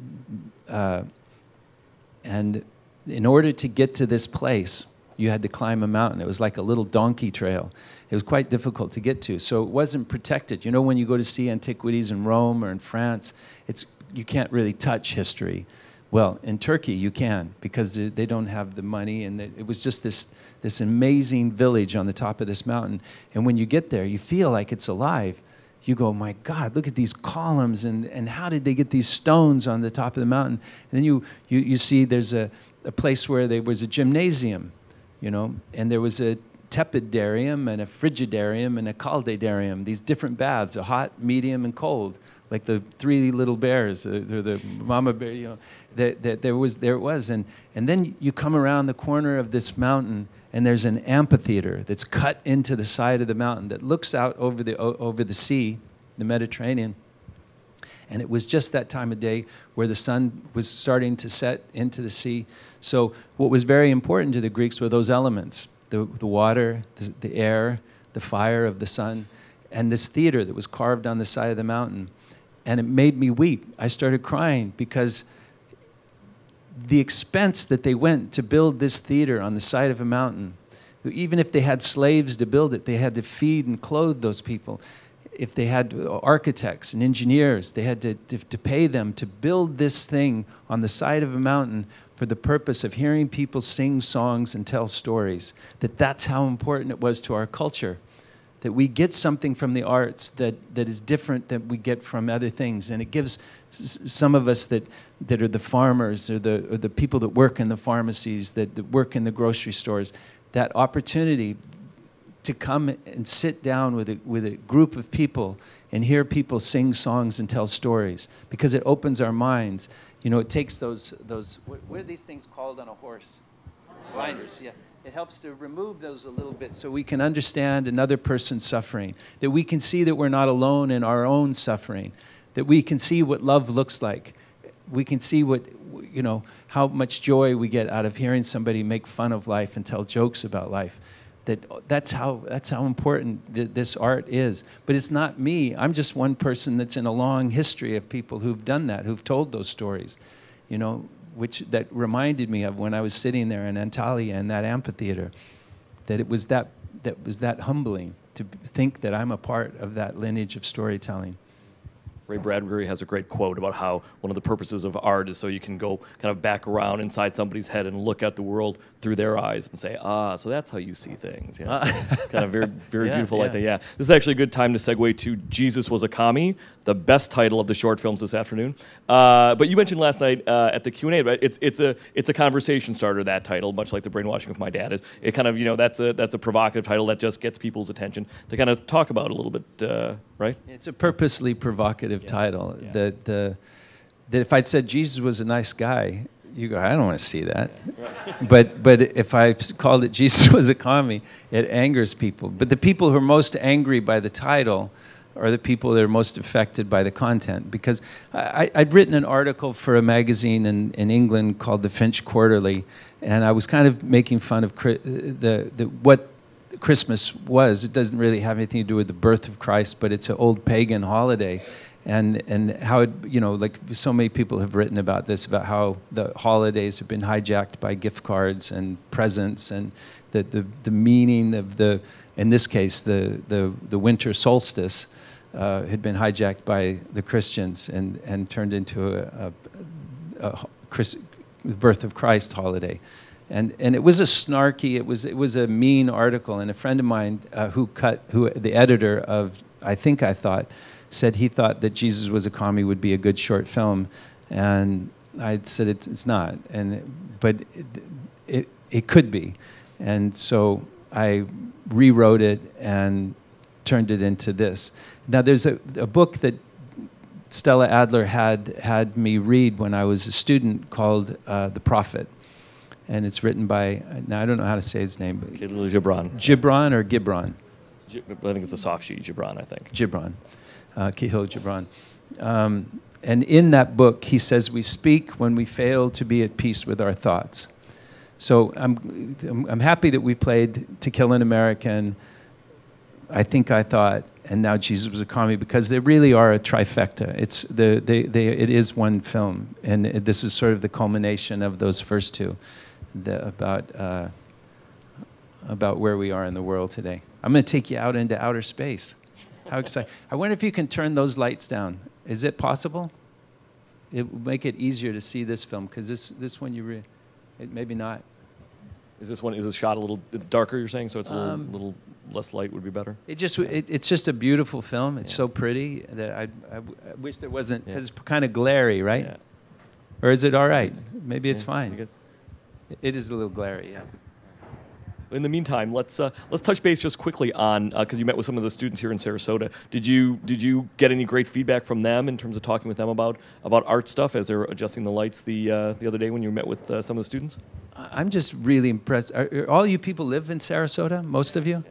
B: in order to get to this place, you had to climb a mountain. It was like a little donkey trail. It was quite difficult to get to, so it wasn't protected. You know, when you go to see antiquities in Rome or in France, you can't really touch history. Well, in Turkey, you can, because they don't have the money, and it was just this amazing village on the top of this mountain. And when you get there, you feel like it's alive. You go, my God, look at these columns, and how did they get these stones on the top of the mountain? And then you see there's a place where there was a gymnasium, you know, and there was a tepidarium and a frigidarium and a caldedarium, these different baths, a hot, medium, and cold, like the three little bears, the mama bear, you know, there it was. And then you come around the corner of this mountain, and there's an amphitheater that's cut into the side of the mountain that looks out over the sea, the Mediterranean. And it was just that time of day where the sun was starting to set into the sea. So what was very important to the Greeks were those elements, the water, the air, the fire of the sun, and this theater that was carved on the side of the mountain. And it made me weep. I started crying because the expense that they went to build this theater on the side of a mountain, even if they had slaves to build it, they had to feed and clothe those people. If they had architects and engineers, they had to pay them to build this thing on the side of a mountain for the purpose of hearing people sing songs and tell stories. That's how important it was to our culture. That we get something from the arts that is different than we get from other things. And it gives some of us that are the farmers or the people that work in the pharmacies, that work in the grocery stores, that opportunity to come and sit down with a group of people and hear people sing songs and tell stories, because it opens our minds. You know, it takes those what are these things called on a horse? Blinders, yeah. It helps to remove those a little bit so we can understand another person's suffering, that we can see that we're not alone in our own suffering, that we can see what love looks like. We can see what, you know, how much joy we get out of hearing somebody make fun of life and tell jokes about life. That's how important this art is. But it's not me. I'm just one person that's in a long history of people who've done that, who've told those stories, you know, that reminded me of when I was sitting there in Antalya in that amphitheater, that it was that humbling to think that I'm a part of that lineage of storytelling.
A: Ray Bradbury has a great quote about how one of the purposes of art is so you can go kind of back around inside somebody's head and look at the world through their eyes and say, ah, so that's how you see things. Yeah, it's kind of very
B: Yeah,
A: beautiful like
B: yeah.
A: that. Yeah, this is actually a good time to segue to Jesus Was a Commie, the best title of the short films this afternoon. But you mentioned last night at the Q&A, right? It's a conversation starter, that title, much like The Brainwashing of My Dad is. It kind of, that's a provocative title that just gets people's attention to kind of talk about a little bit, right?
B: It's a purposely provocative title. That if I'd said Jesus was a nice guy, you go, I don't want to see that. But if I called it Jesus Was a Commie, it angers people. But the people who are most angry by the title are the people that are most affected by the content. Because I'd written an article for a magazine in England called the Finch Quarterly, and I was kind of making fun of what Christmas was. It doesn't really have anything to do with the birth of Christ, but it's an old pagan holiday. And how it, like so many people have written about this, about how the holidays have been hijacked by gift cards and presents, and the meaning of in this case, the winter solstice had been hijacked by the Christians and turned into a birth of Christ holiday. And it was a snarky, it was a mean article, and a friend of mine who the editor of I Thought, said he thought that Jesus Was a Commie would be a good short film, and I said it's not, but it could be, and so I rewrote it and turned it into this. Now there's a book that Stella Adler had me read when I was a student called The Prophet, and it's written by, now I don't know how to say his name, but
A: Gibran.
B: Gibran or Gibran?
A: I think it's a soft G, Gibran, I think.
B: Gibran. Khalil Gibran. And in that book, he says, we speak when we fail to be at peace with our thoughts. So I'm happy that we played To Kill an American, I Thought, and now Jesus Was a Commie, because they really are a trifecta. It is one film, and this is sort of the culmination of those first two, about where we are in the world today. I'm going to take you out into outer space. How exciting. I wonder if you can turn those lights down. Is it possible? It would make it easier to see this film, because this one maybe not.
A: Is this shot a little darker, you're saying, so it's a little less light would be better?
B: It's just a beautiful film. It's so pretty that I wish there wasn't, because it's kind of glary, right? Yeah. Or is it all right? Maybe it's fine. It is a little glary, yeah.
A: In the meantime, let's touch base just quickly on, because you met with some of the students here in Sarasota. Did you get any great feedback from them in terms of talking with them about art stuff as they're adjusting the lights the other day when you met with some of the students?
B: I'm just really impressed. All you people live in Sarasota, most of you?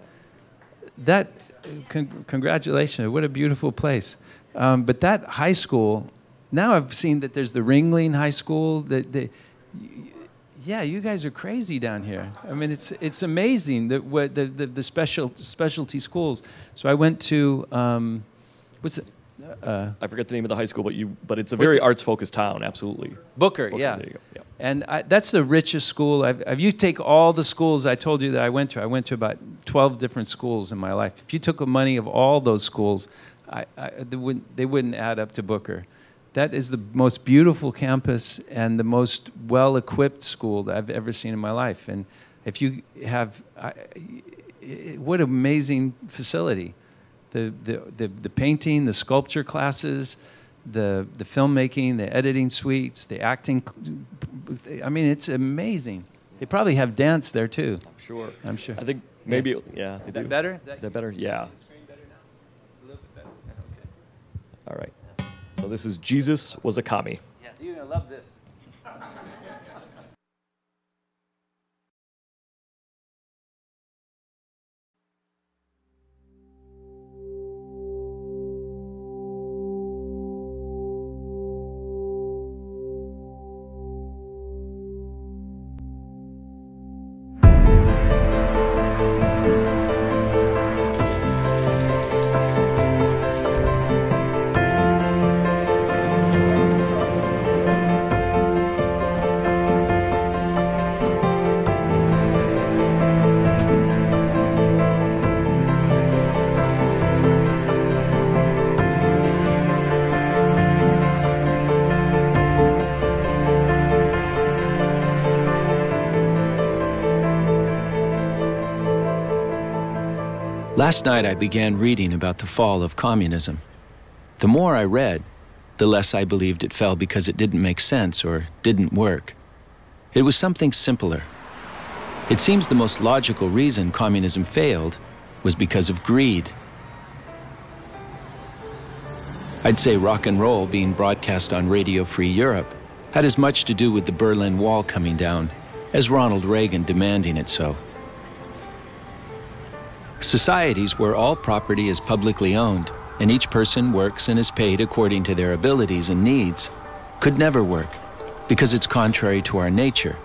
B: Congratulations, what a beautiful place. But that high school, now I've seen that there's the Ringling High School, yeah, you guys are crazy down here. I mean, it's amazing that the specialty schools. So I went to what's it?
A: I forget the name of the high school, but it's a very arts-focused town. Absolutely.
B: Booker, yeah.
A: There you go. Yeah.
B: And that's the richest school. You take all the schools I told you that I went to about 12 different schools in my life. If you took the money of all those schools, they wouldn't add up to Booker. That is the most beautiful campus and the most well-equipped school that I've ever seen in my life. And if you have, what an amazing facility. The painting, the sculpture classes, the filmmaking, the editing suites, the acting. I mean, it's amazing. They probably have dance there too. I'm sure.
A: I think maybe, yeah.
B: Is that better?
A: Is that better? Yeah.
B: Is the screen better now? A little bit better. Okay.
A: All right. So this is Jesus Was a Commie.
B: Yeah, you're going to love this.
C: Last night I began reading about the fall of communism. The more I read, the less I believed it fell because it didn't make sense or didn't work. It was something simpler. It seems the most logical reason communism failed was because of greed. I'd say rock and roll being broadcast on Radio Free Europe had as much to do with the Berlin Wall coming down as Ronald Reagan demanding it so. Societies where all property is publicly owned and each person works and is paid according to their abilities and needs could never work because it's contrary to our nature.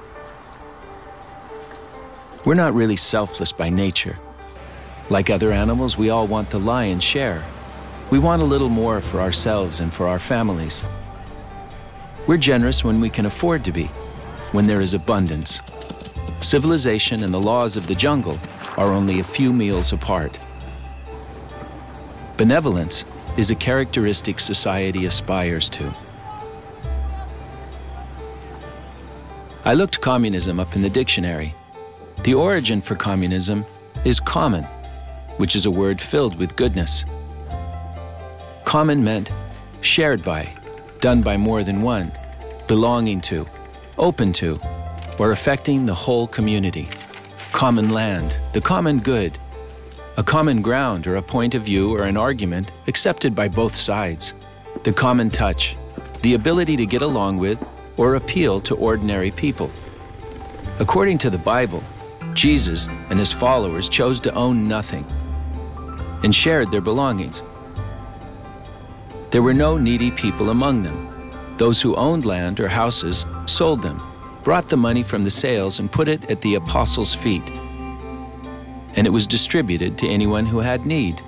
C: We're not really selfless by nature. Like other animals, we all want the lion's share. We want a little more for ourselves and for our families. We're generous when we can afford to be, when there is abundance. Civilization and the laws of the jungle are only a few meals apart. Benevolence is a characteristic society aspires to. I looked communism up in the dictionary. The origin for communism is common, which is a word filled with goodness. Common meant shared by, done by more than one, belonging to, open to, or affecting the whole community. Common land, the common good, a common ground or a point of view or an argument accepted by both sides. The common touch, the ability to get along with or appeal to ordinary people. According to the Bible, Jesus and his followers chose to own nothing and shared their belongings. There were no needy people among them. Those who owned land or houses sold them, brought the money from the sales and put it at the apostles' feet. And it was distributed to anyone who had need.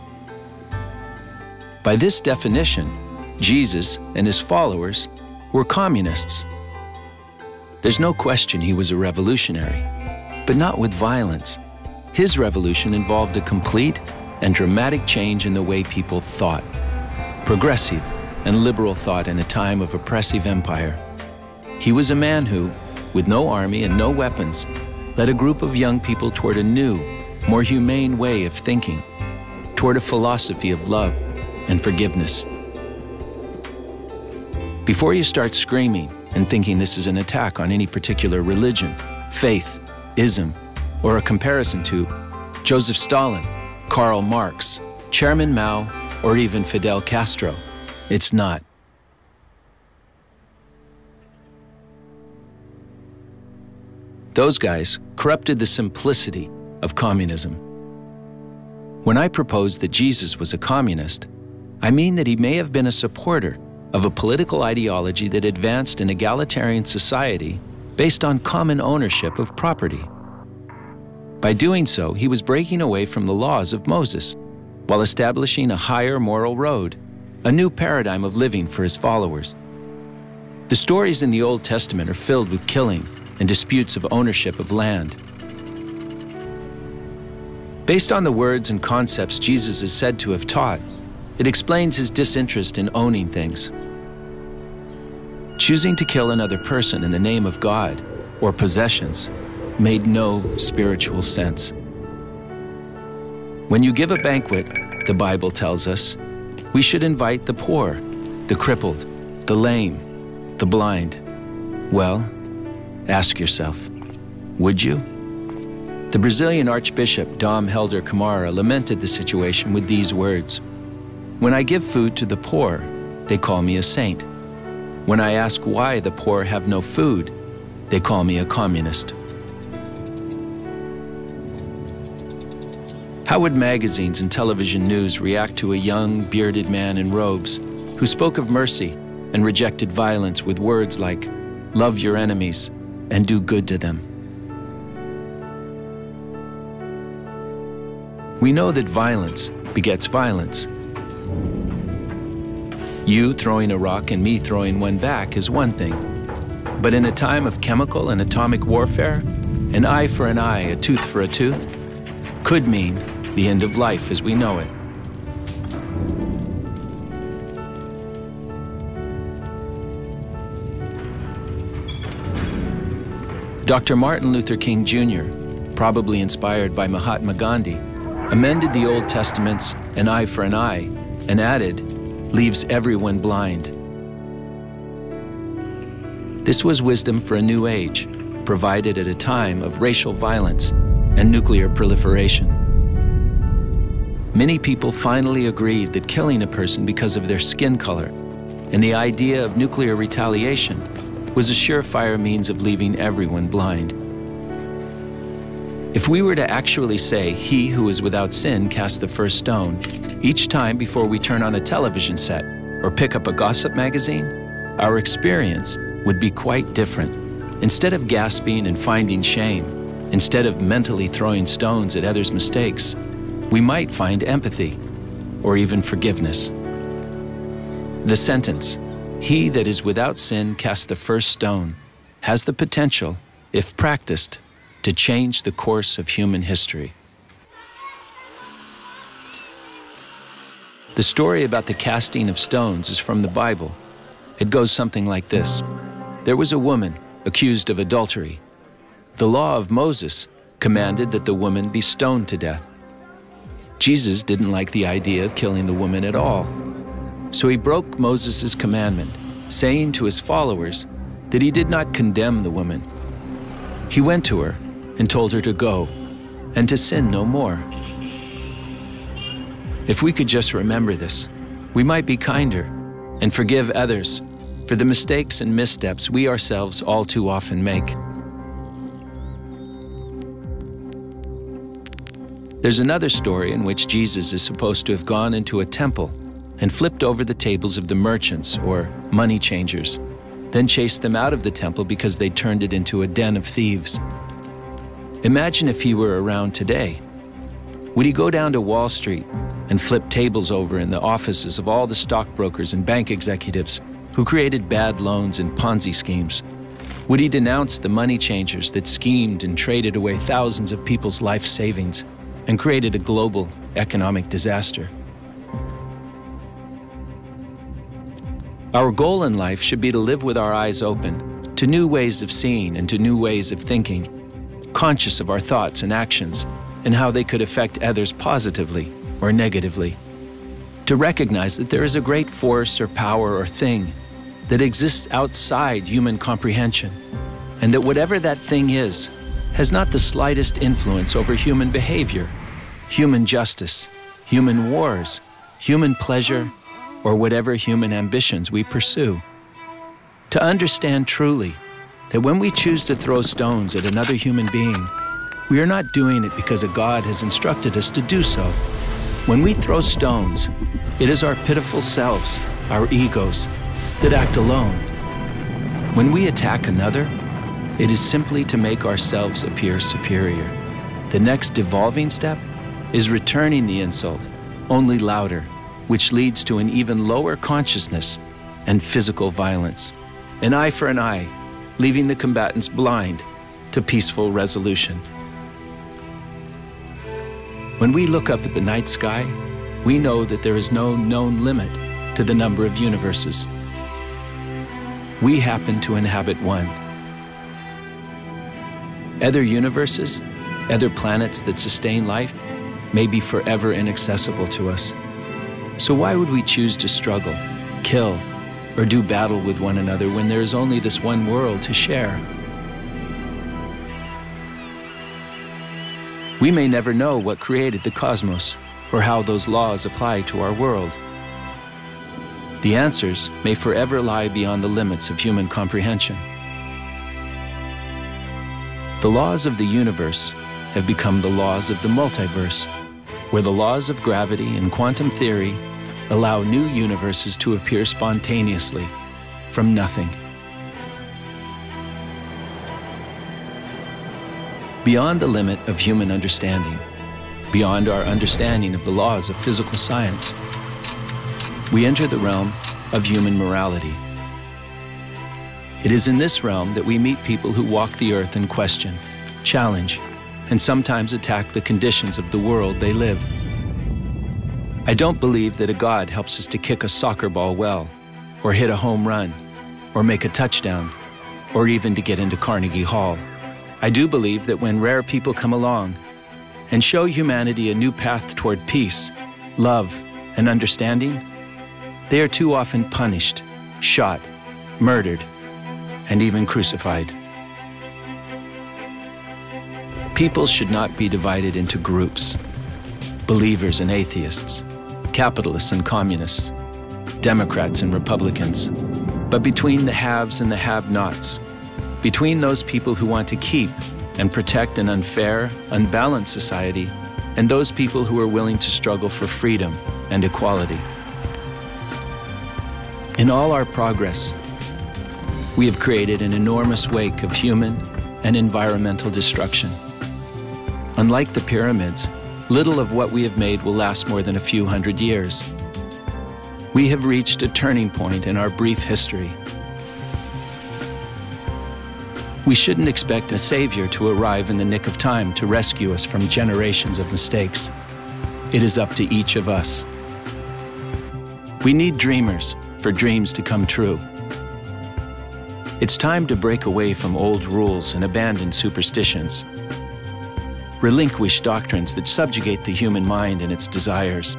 C: By this definition, Jesus and his followers were communists. There's no question he was a revolutionary, but not with violence. His revolution involved a complete and dramatic change in the way people thought. Progressive and liberal thought in a time of oppressive empire. He was a man who, with no army and no weapons, led a group of young people toward a new, more humane way of thinking, toward a philosophy of love and forgiveness. Before you start screaming and thinking this is an attack on any particular religion, faith, ism, or a comparison to Joseph Stalin, Karl Marx, Chairman Mao, or even Fidel Castro, it's not. Those guys corrupted the simplicity of communism. When I propose that Jesus was a communist, I mean that he may have been a supporter of a political ideology that advanced an egalitarian society based on common ownership of property. By doing so, he was breaking away from the laws of Moses while establishing a higher moral road, a new paradigm of living for his followers. The stories in the Old Testament are filled with killing and disputes of ownership of land. Based on the words and concepts Jesus is said to have taught, it explains his disinterest in owning things. Choosing to kill another person in the name of God or possessions made no spiritual sense. When you give a banquet, the Bible tells us, we should invite the poor, the crippled, the lame, the blind. Well, ask yourself, would you? The Brazilian Archbishop Dom Helder Camara lamented the situation with these words: "When I give food to the poor, they call me a saint. When I ask why the poor have no food, they call me a communist." How would magazines and television news react to a young, bearded man in robes who spoke of mercy and rejected violence with words like, "Love your enemies and do good to them"? We know that violence begets violence. You throwing a rock and me throwing one back is one thing. But in a time of chemical and atomic warfare, an eye for an eye, a tooth for a tooth, could mean the end of life as we know it. Dr. Martin Luther King Jr., probably inspired by Mahatma Gandhi, amended the Old Testament's an eye for an eye, and added, leaves everyone blind. This was wisdom for a new age, provided at a time of racial violence and nuclear proliferation. Many people finally agreed that killing a person because of their skin color and the idea of nuclear retaliation was a surefire means of leaving everyone blind. If we were to actually say, "He who is without sin cast the first stone," each time before we turn on a television set or pick up a gossip magazine, our experience would be quite different. Instead of gasping and finding shame, instead of mentally throwing stones at others' mistakes, we might find empathy or even forgiveness. The sentence, "He that is without sin cast the first stone," has the potential, if practiced, to change the course of human history. The story about the casting of stones is from the Bible. It goes something like this. There was a woman accused of adultery. The law of Moses commanded that the woman be stoned to death. Jesus didn't like the idea of killing the woman at all. So he broke Moses' commandment, saying to his followers that he did not condemn the woman. He went to her and told her to go and to sin no more. If we could just remember this, we might be kinder and forgive others for the mistakes and missteps we ourselves all too often make. There's another story in which Jesus is supposed to have gone into a temple and flipped over the tables of the merchants or money changers, then chased them out of the temple because they turned it into a den of thieves. Imagine if he were around today. Would he go down to Wall Street and flip tables over in the offices of all the stockbrokers and bank executives who created bad loans and Ponzi schemes? Would he denounce the money changers that schemed and traded away thousands of people's life savings and created a global economic disaster? Our goal in life should be to live with our eyes open to new ways of seeing and to new ways of thinking, conscious of our thoughts and actions and how they could affect others positively or negatively. To recognize that there is a great force or power or thing that exists outside human comprehension, and that whatever that thing is, has not the slightest influence over human behavior, human justice, human wars, human pleasure, or whatever human ambitions we pursue. To understand truly that when we choose to throw stones at another human being, we are not doing it because a God has instructed us to do so. When we throw stones, it is our pitiful selves, our egos, that act alone. When we attack another, it is simply to make ourselves appear superior. The next devolving step is returning the insult, only louder, which leads to an even lower consciousness and physical violence. An eye for an eye, leaving the combatants blind to peaceful resolution. When we look up at the night sky, we know that there is no known limit to the number of universes. We happen to inhabit one. Other universes, other planets that sustain life, may be forever inaccessible to us. So why would we choose to struggle, kill, or do battle with one another when there is only this one world to share? We may never know what created the cosmos or how those laws apply to our world. The answers may forever lie beyond the limits of human comprehension. The laws of the universe have become the laws of the multiverse, where the laws of gravity and quantum theory allow new universes to appear spontaneously from nothing. Beyond the limit of human understanding, beyond our understanding of the laws of physical science, we enter the realm of human morality. It is in this realm that we meet people who walk the earth and question, challenge, and sometimes attack the conditions of the world they live. I don't believe that a God helps us to kick a soccer ball well, or hit a home run, or make a touchdown, or even to get into Carnegie Hall. I do believe that when rare people come along, and show humanity a new path toward peace, love, and understanding, they are too often punished, shot, murdered, and even crucified. People should not be divided into groups, believers and atheists, capitalists and communists, Democrats and Republicans, but between the haves and the have-nots, between those people who want to keep and protect an unfair, unbalanced society, and those people who are willing to struggle for freedom and equality. In all our progress, we have created an enormous wake of human and environmental destruction. Unlike the pyramids, little of what we have made will last more than a few hundred years. We have reached a turning point in our brief history. We shouldn't expect a savior to arrive in the nick of time to rescue us from generations of mistakes. It is up to each of us. We need dreamers for dreams to come true. It's time to break away from old rules and abandon superstitions. Relinquish doctrines that subjugate the human mind and its desires.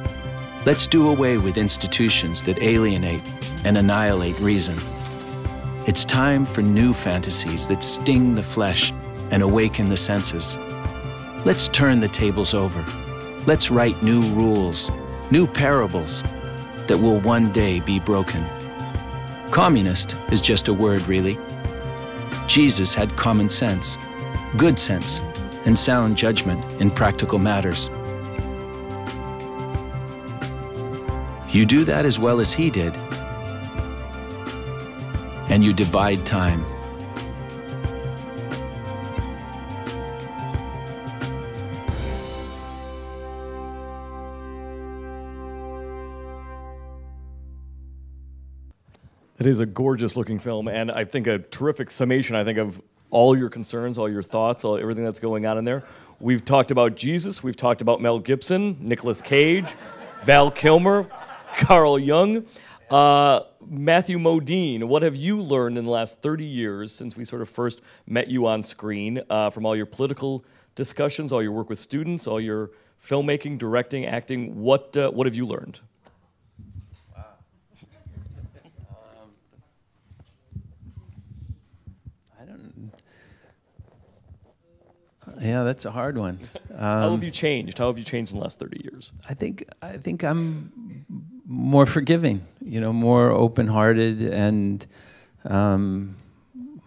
C: Let's do away with institutions that alienate and annihilate reason. It's time for new fantasies that sting the flesh and awaken the senses. Let's turn the tables over. Let's write new rules, new parables that will one day be broken. Communist is just a word, really. Jesus had common sense, good sense, and sound judgment in practical matters. You do that as well as he did, and you divide time.
A: It is a gorgeous looking film, and I think a terrific summation, I think, of all your concerns, all your thoughts, everything that's going on in there. We've talked about Jesus, we've talked about Mel Gibson, Nicolas Cage, Val Kilmer, Carl Jung. Matthew Modine, what have you learned in the last 30 years since we sort of first met you on screen, from all your political discussions, all your work with students, all your filmmaking, directing, acting? What have you learned?
B: Wow. I don't. Yeah, that's a hard one.
A: How have you changed? How have you changed in the last 30 years?
B: I think I'm more forgiving, more open-hearted, and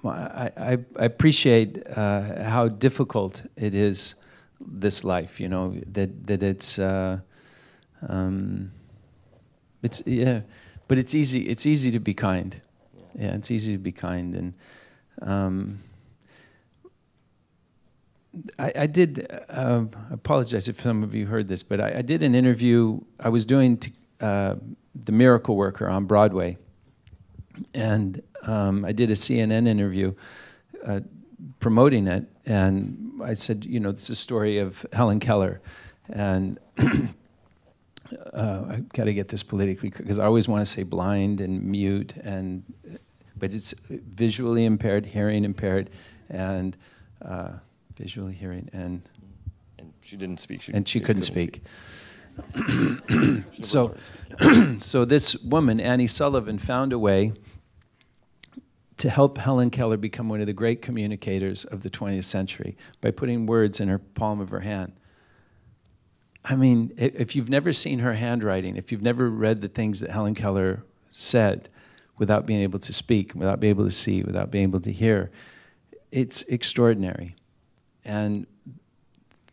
B: I appreciate how difficult it is, this life. That it's yeah, but it's easy. It's easy to be kind. Yeah, it's easy to be kind, and I did. I apologize if some of you heard this, but I did an interview. I was doing The Miracle Worker on Broadway, and I did a CNN interview promoting it, and I said, this is a story of Helen Keller, and I got to get this politically, because I always want to say blind and mute, but it's visually impaired, hearing impaired, and visually hearing, and
A: she didn't speak.
B: She couldn't speak. So this woman, Annie Sullivan, found a way to help Helen Keller become one of the great communicators of the 20th century by putting words in her palm of her hand. I mean, if you've never seen her handwriting, if you've never read the things that Helen Keller said without being able to speak, without being able to see, without being able to hear, it's extraordinary. And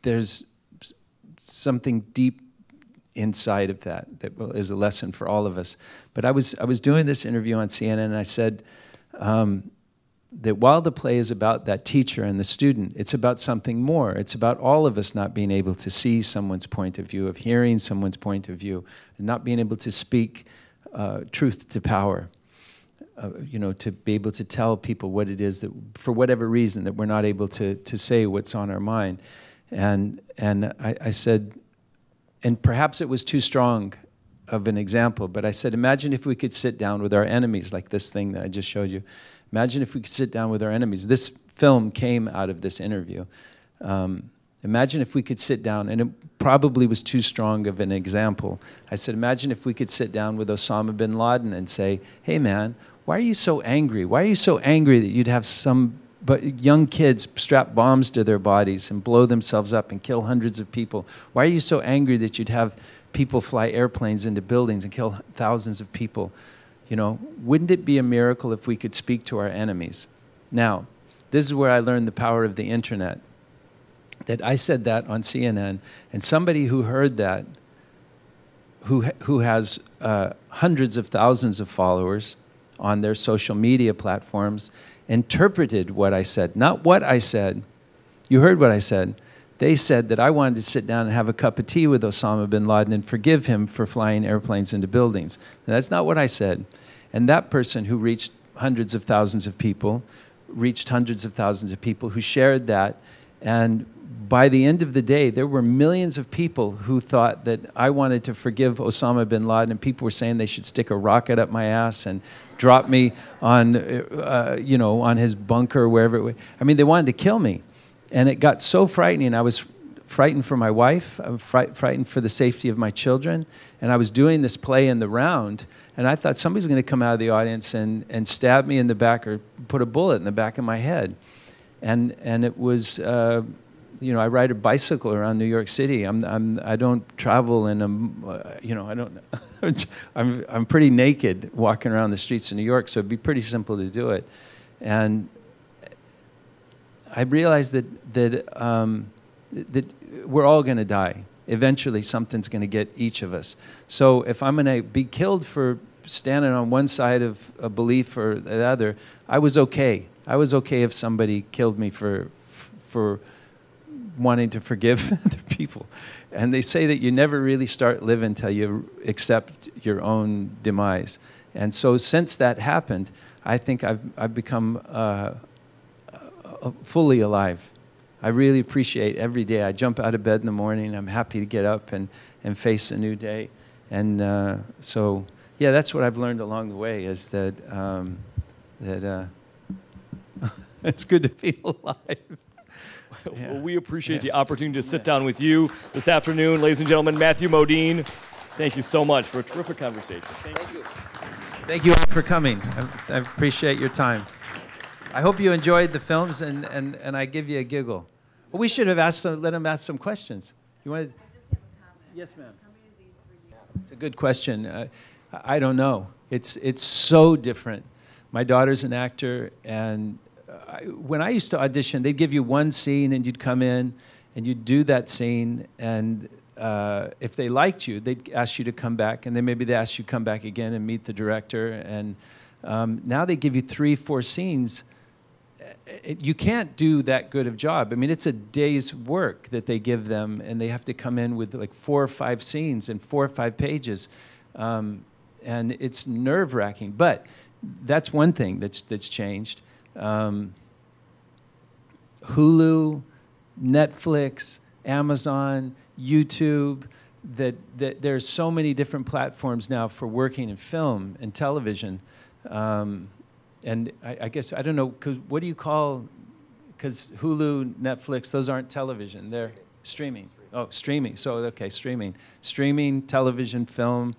B: there's something deep inside of that is a lesson for all of us. But I was doing this interview on CNN, and I said that while the play is about that teacher and the student, it's about something more. It's about all of us not being able to see someone's point of view, of hearing someone's point of view, and not being able to speak truth to power. To be able to tell people what it is that, for whatever reason, that we're not able to say what's on our mind. And I said, and perhaps it was too strong of an example, but I said, imagine if we could sit down with our enemies, like this thing that I just showed you. Imagine if we could sit down with our enemies. This film came out of this interview. imagine if we could sit down, and it probably was too strong of an example. I said, imagine if we could sit down with Osama bin Laden and say, hey man, why are you so angry? Why are you so angry that you'd have some young kids strap bombs to their bodies and blow themselves up and kill hundreds of people? Why are you so angry that you'd have people fly airplanes into buildings and kill thousands of people? You know, wouldn't it be a miracle if we could speak to our enemies? Now, this is where I learned the power of the internet. That I said that on CNN, and somebody who heard that, who has hundreds of thousands of followers on their social media platforms, interpreted what I said. Not what I said. You heard what I said. They said that I wanted to sit down and have a cup of tea with Osama bin Laden and forgive him for flying airplanes into buildings. Now, that's not what I said. And that person who reached hundreds of thousands of people, reached hundreds of thousands of people who shared that. And by the end of the day, there were millions of people who thought that I wanted to forgive Osama bin Laden, and people were saying they should stick a rocket up my ass and drop me on, you know, on his bunker or wherever it was. I mean, they wanted to kill me. And it got so frightening. I was frightened for my wife. I was frightened for the safety of my children. And I was doing this play in the round, and I thought somebody's going to come out of the audience and stab me in the back or put a bullet in the back of my head. And it was, you know, I ride a bicycle around New York City. I don't travel in a, you know, I don't, I'm pretty naked walking around the streets of New York, so it'd be pretty simple to do it. And I realized that we're all going to die. Eventually, something's going to get each of us. So if I'm going to be killed for standing on one side of a belief or the other, I was okay. I was okay if somebody killed me for wanting to forgive other people. And they say that you never really start living until you accept your own demise. And so since that happened, I think I've become fully alive. I really appreciate every day. I jump out of bed in the morning. I'm happy to get up and face a new day. And so, yeah, that's what I've learned along the way, is that, it's good to feel alive.
A: Yeah. Well, we appreciate the opportunity to sit down with you this afternoon. Ladies and gentlemen, Matthew Modine, thank you so much for a terrific conversation. Thank you.
B: Thank you all for coming. I appreciate your time. I hope you enjoyed the films, and I give you a giggle. Well, we should have let him ask some questions. You wanted? Yes, ma'am. It's a good question. I don't know. It's so different. My daughter's an actor, and when I used to audition, they'd give you one scene, and you'd come in, and you'd do that scene, and if they liked you, they'd ask you to come back, and then maybe they ask you to come back again and meet the director. And now they give you 3, 4 scenes. You can't do that good of job. I mean, it's a day's work that they give them, and they have to come in with like 4 or 5 scenes and 4 or 5 pages, and it's nerve-wracking. But that's one thing that's changed. Hulu, Netflix, Amazon, YouTube, that there's so many different platforms now for working in film and television. And I guess, I don't know, what do you call, because Hulu, Netflix, those aren't television, they're streaming. Oh, streaming, so okay, streaming. Streaming, television, film.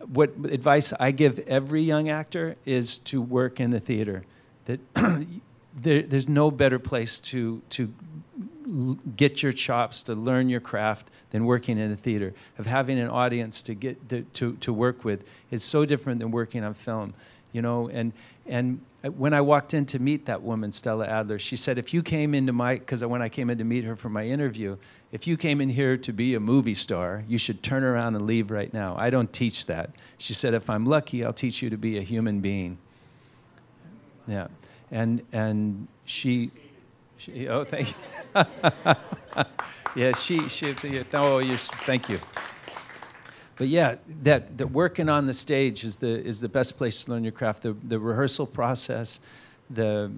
B: What advice I give every young actor is to work in the theater. That there's no better place to get your chops, to learn your craft, than working in a theater. Of having an audience to get to work with is so different than working on film, you know. And when I walked in to meet that woman, Stella Adler, she said, if you came into because when I came in to meet her for my interview, if you came in here to be a movie star, you should turn around and leave right now. I don't teach that. She said, if I'm lucky, I'll teach you to be a human being. Yeah, and she oh, thank you. Yeah, thank you. But yeah, that working on the stage is the best place to learn your craft. The rehearsal process, the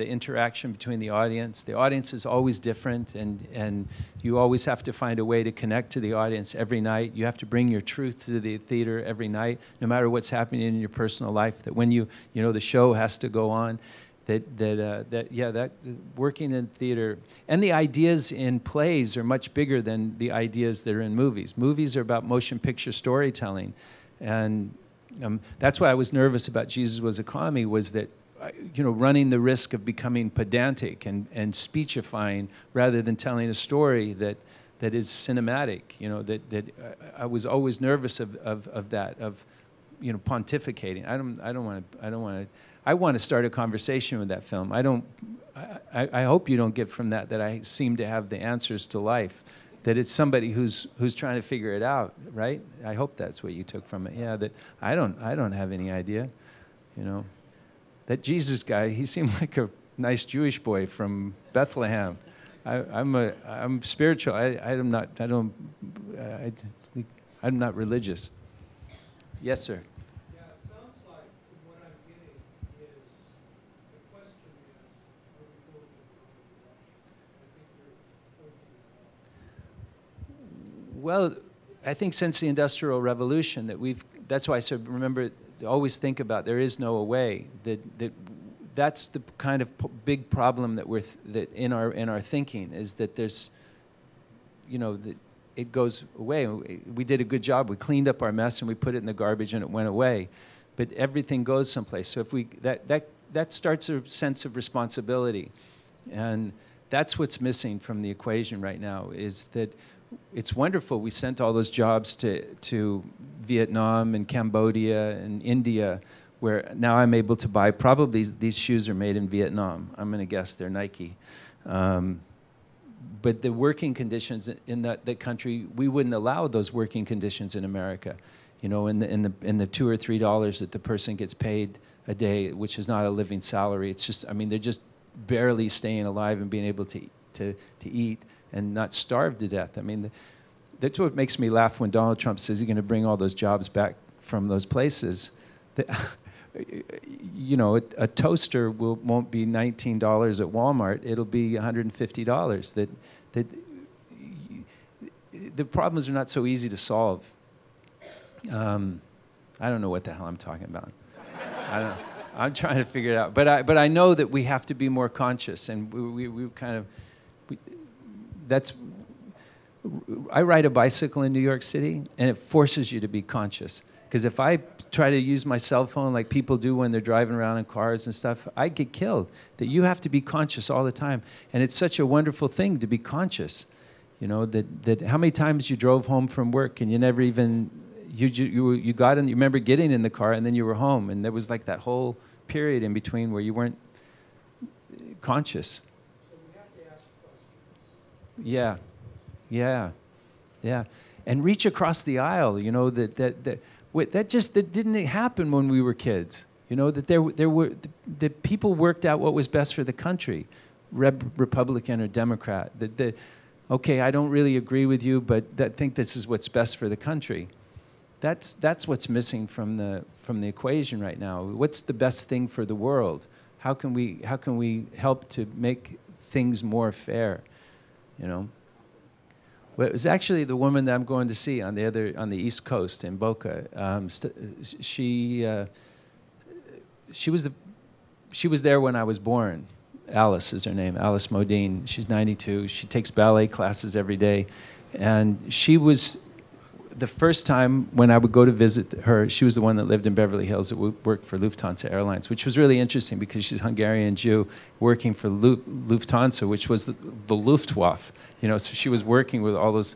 B: interaction between the audience. The audience is always different, and you always have to find a way to connect to the audience every night. You have to bring your truth to the theater every night, no matter what's happening in your personal life. That when the show has to go on, that working in theater and the ideas in plays are much bigger than the ideas that are in movies. Movies are about motion picture storytelling, and that's why I was nervous about Jesus Was a Commie, was that, you know, running the risk of becoming pedantic and speechifying rather than telling a story that is cinematic. You know, that I was always nervous of that, of, you know, pontificating. I want to start a conversation with that film. I hope you don't get from that I seem to have the answers to life, that it's somebody who's trying to figure it out, right? I hope that's what you took from it. Yeah, that I don't have any idea, you know. That Jesus guy, he seemed like a nice Jewish boy from Bethlehem. I'm spiritual. I'm not religious. Yes, sir. Well, I think since the Industrial Revolution that's why I said, remember, always think about there is no way. That's the kind of big problem that in our thinking, is that there's, you know, that it goes away. We did a good job. We cleaned up our mess and we put it in the garbage and it went away. But everything goes someplace. So if that starts a sense of responsibility, and that's what's missing from the equation right now, is that it's wonderful. We sent all those jobs to Vietnam and Cambodia and India, where now I'm able to buy, probably these shoes are made in Vietnam. I'm going to guess they're Nike. But the working conditions in that country, we wouldn't allow those working conditions in America. You know, in the $2 or $3 that the person gets paid a day, which is not a living salary. It's just, I mean, they're just barely staying alive and being able to eat and not starve to death. I mean, that's what makes me laugh when Donald Trump says he's going to bring all those jobs back from those places. You know, a toaster won't be $19 at Walmart. It'll be $150. The problems are not so easy to solve. I don't know what the hell I'm talking about. I'm trying to figure it out. But I know that we have to be more conscious, and we kind of. I ride a bicycle in New York City, and it forces you to be conscious. Because if I try to use my cell phone like people do when they're driving around in cars and stuff, I get killed. That you have to be conscious all the time. And it's such a wonderful thing to be conscious. You know, that how many times you drove home from work and you never even, you got in, you remember getting in the car and then you were home. And there was like that whole period in between where you weren't conscious. Yeah, yeah, yeah, and reach across the aisle. You know that didn't happen when we were kids. You know that people worked out what was best for the country, Republican or Democrat. Okay, I don't really agree with you, but I think this is what's best for the country. That's what's missing from the equation right now. What's the best thing for the world? How can we help to make things more fair? You know, well, it was actually the woman that I'm going to see on the East Coast in Boca. She was there when I was born. Alice is her name, Alice Modine. She's 92. She takes ballet classes every day, and she was the first time when I would go to visit her. She was the one that lived in Beverly Hills that worked for Lufthansa Airlines, which was really interesting because she's a Hungarian Jew working for Lufthansa, which was the Luftwaffe. You know, so she was working with all those,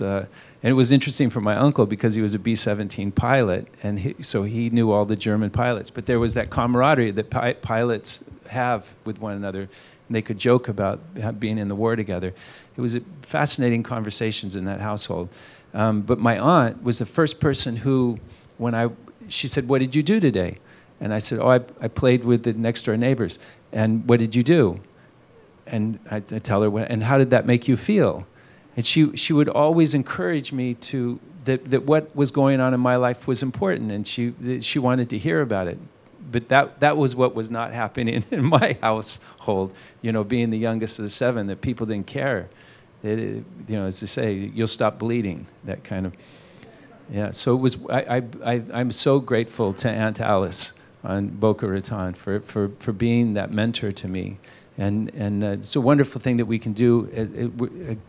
B: and it was interesting for my uncle because he was a B-17 pilot, and so he knew all the German pilots. But there was that camaraderie that pilots have with one another, and they could joke about being in the war together. It was fascinating conversations in that household. But my aunt was the first person who, she said, "What did you do today?" And I said, "Oh, I played with the next door neighbors." "And what did you do?" And I tell her, "And how did that make you feel?" And she would always encourage me that what was going on in my life was important, and she wanted to hear about it. But that was what was not happening in my household. You know, being the youngest of the seven, that people didn't care. You know, as they say, you'll stop bleeding, that kind of, yeah. So it was. I'm so grateful to Aunt Alice on Boca Raton, for being that mentor to me. And it's a wonderful thing that we can do.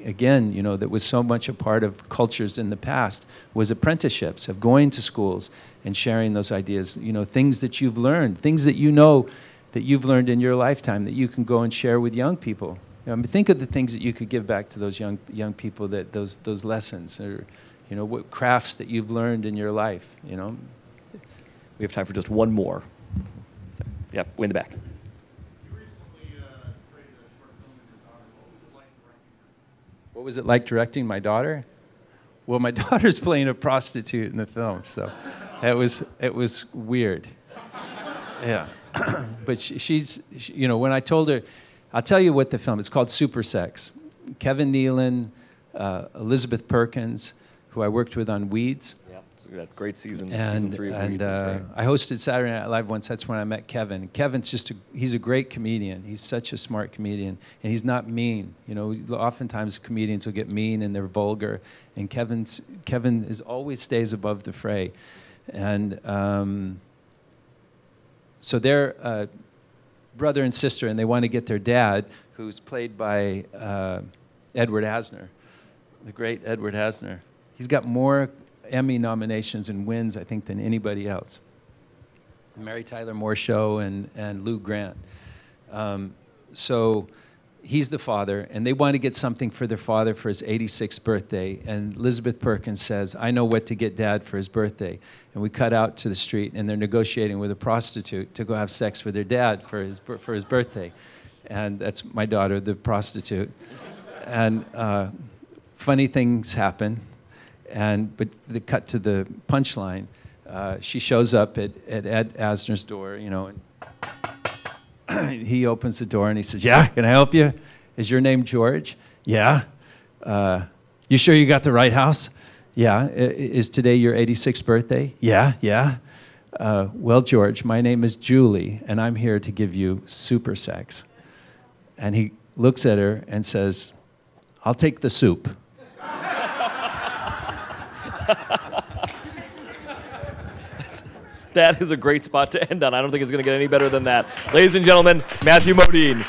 B: Again, you know, that was so much a part of cultures in the past, was apprenticeships, of going to schools and sharing those ideas, you know, things that you've learned, things that you know that you've learned in your lifetime that you can go and share with young people. You know, I mean, think of the things that you could give back to those young people, that those lessons, or, you know, what crafts that you've learned in your life, you know.
A: We have time for just one more. So, yeah, way in the back.
B: What was it like directing my daughter? Well, my daughter's playing a prostitute in the film, so it was weird. Yeah, but she's you know, when I told her, I'll tell you what the film. It's called Super Sex. Kevin Nealon, Elizabeth Perkins, who I worked with on Weeds.
A: Yeah, so that great season.
B: And,
A: season 3 of Weeds was great.
B: I hosted Saturday Night Live once. That's when I met Kevin. Kevin's he's a great comedian. He's such a smart comedian, and he's not mean. You know, oftentimes comedians will get mean and they're vulgar, and Kevin always stays above the fray. And so they're brother and sister, and they want to get their dad, who's played by Edward Asner, the great Edward Asner. He's got more Emmy nominations and wins, I think, than anybody else. Mary Tyler Moore Show and Lou Grant. So he's the father, and they want to get something for their father for his 86th birthday. And Elizabeth Perkins says, I know what to get Dad for his birthday. And we cut out to the street, and they're negotiating with a prostitute to go have sex with their dad for his birthday. And that's my daughter, the prostitute. And funny things happen. But they cut to the punchline. She shows up at Ed Asner's door, you know, and he opens the door and he says, yeah, can I help you? Is your name George? Yeah. You sure you got the right house? Yeah. Is today your 86th birthday? Yeah, yeah. Well, George, my name is Julie, and I'm here to give you super sex. And he looks at her and says, I'll take the soup.
A: That is a great spot to end on. I don't think it's going to get any better than that. Ladies and gentlemen, Matthew Modine.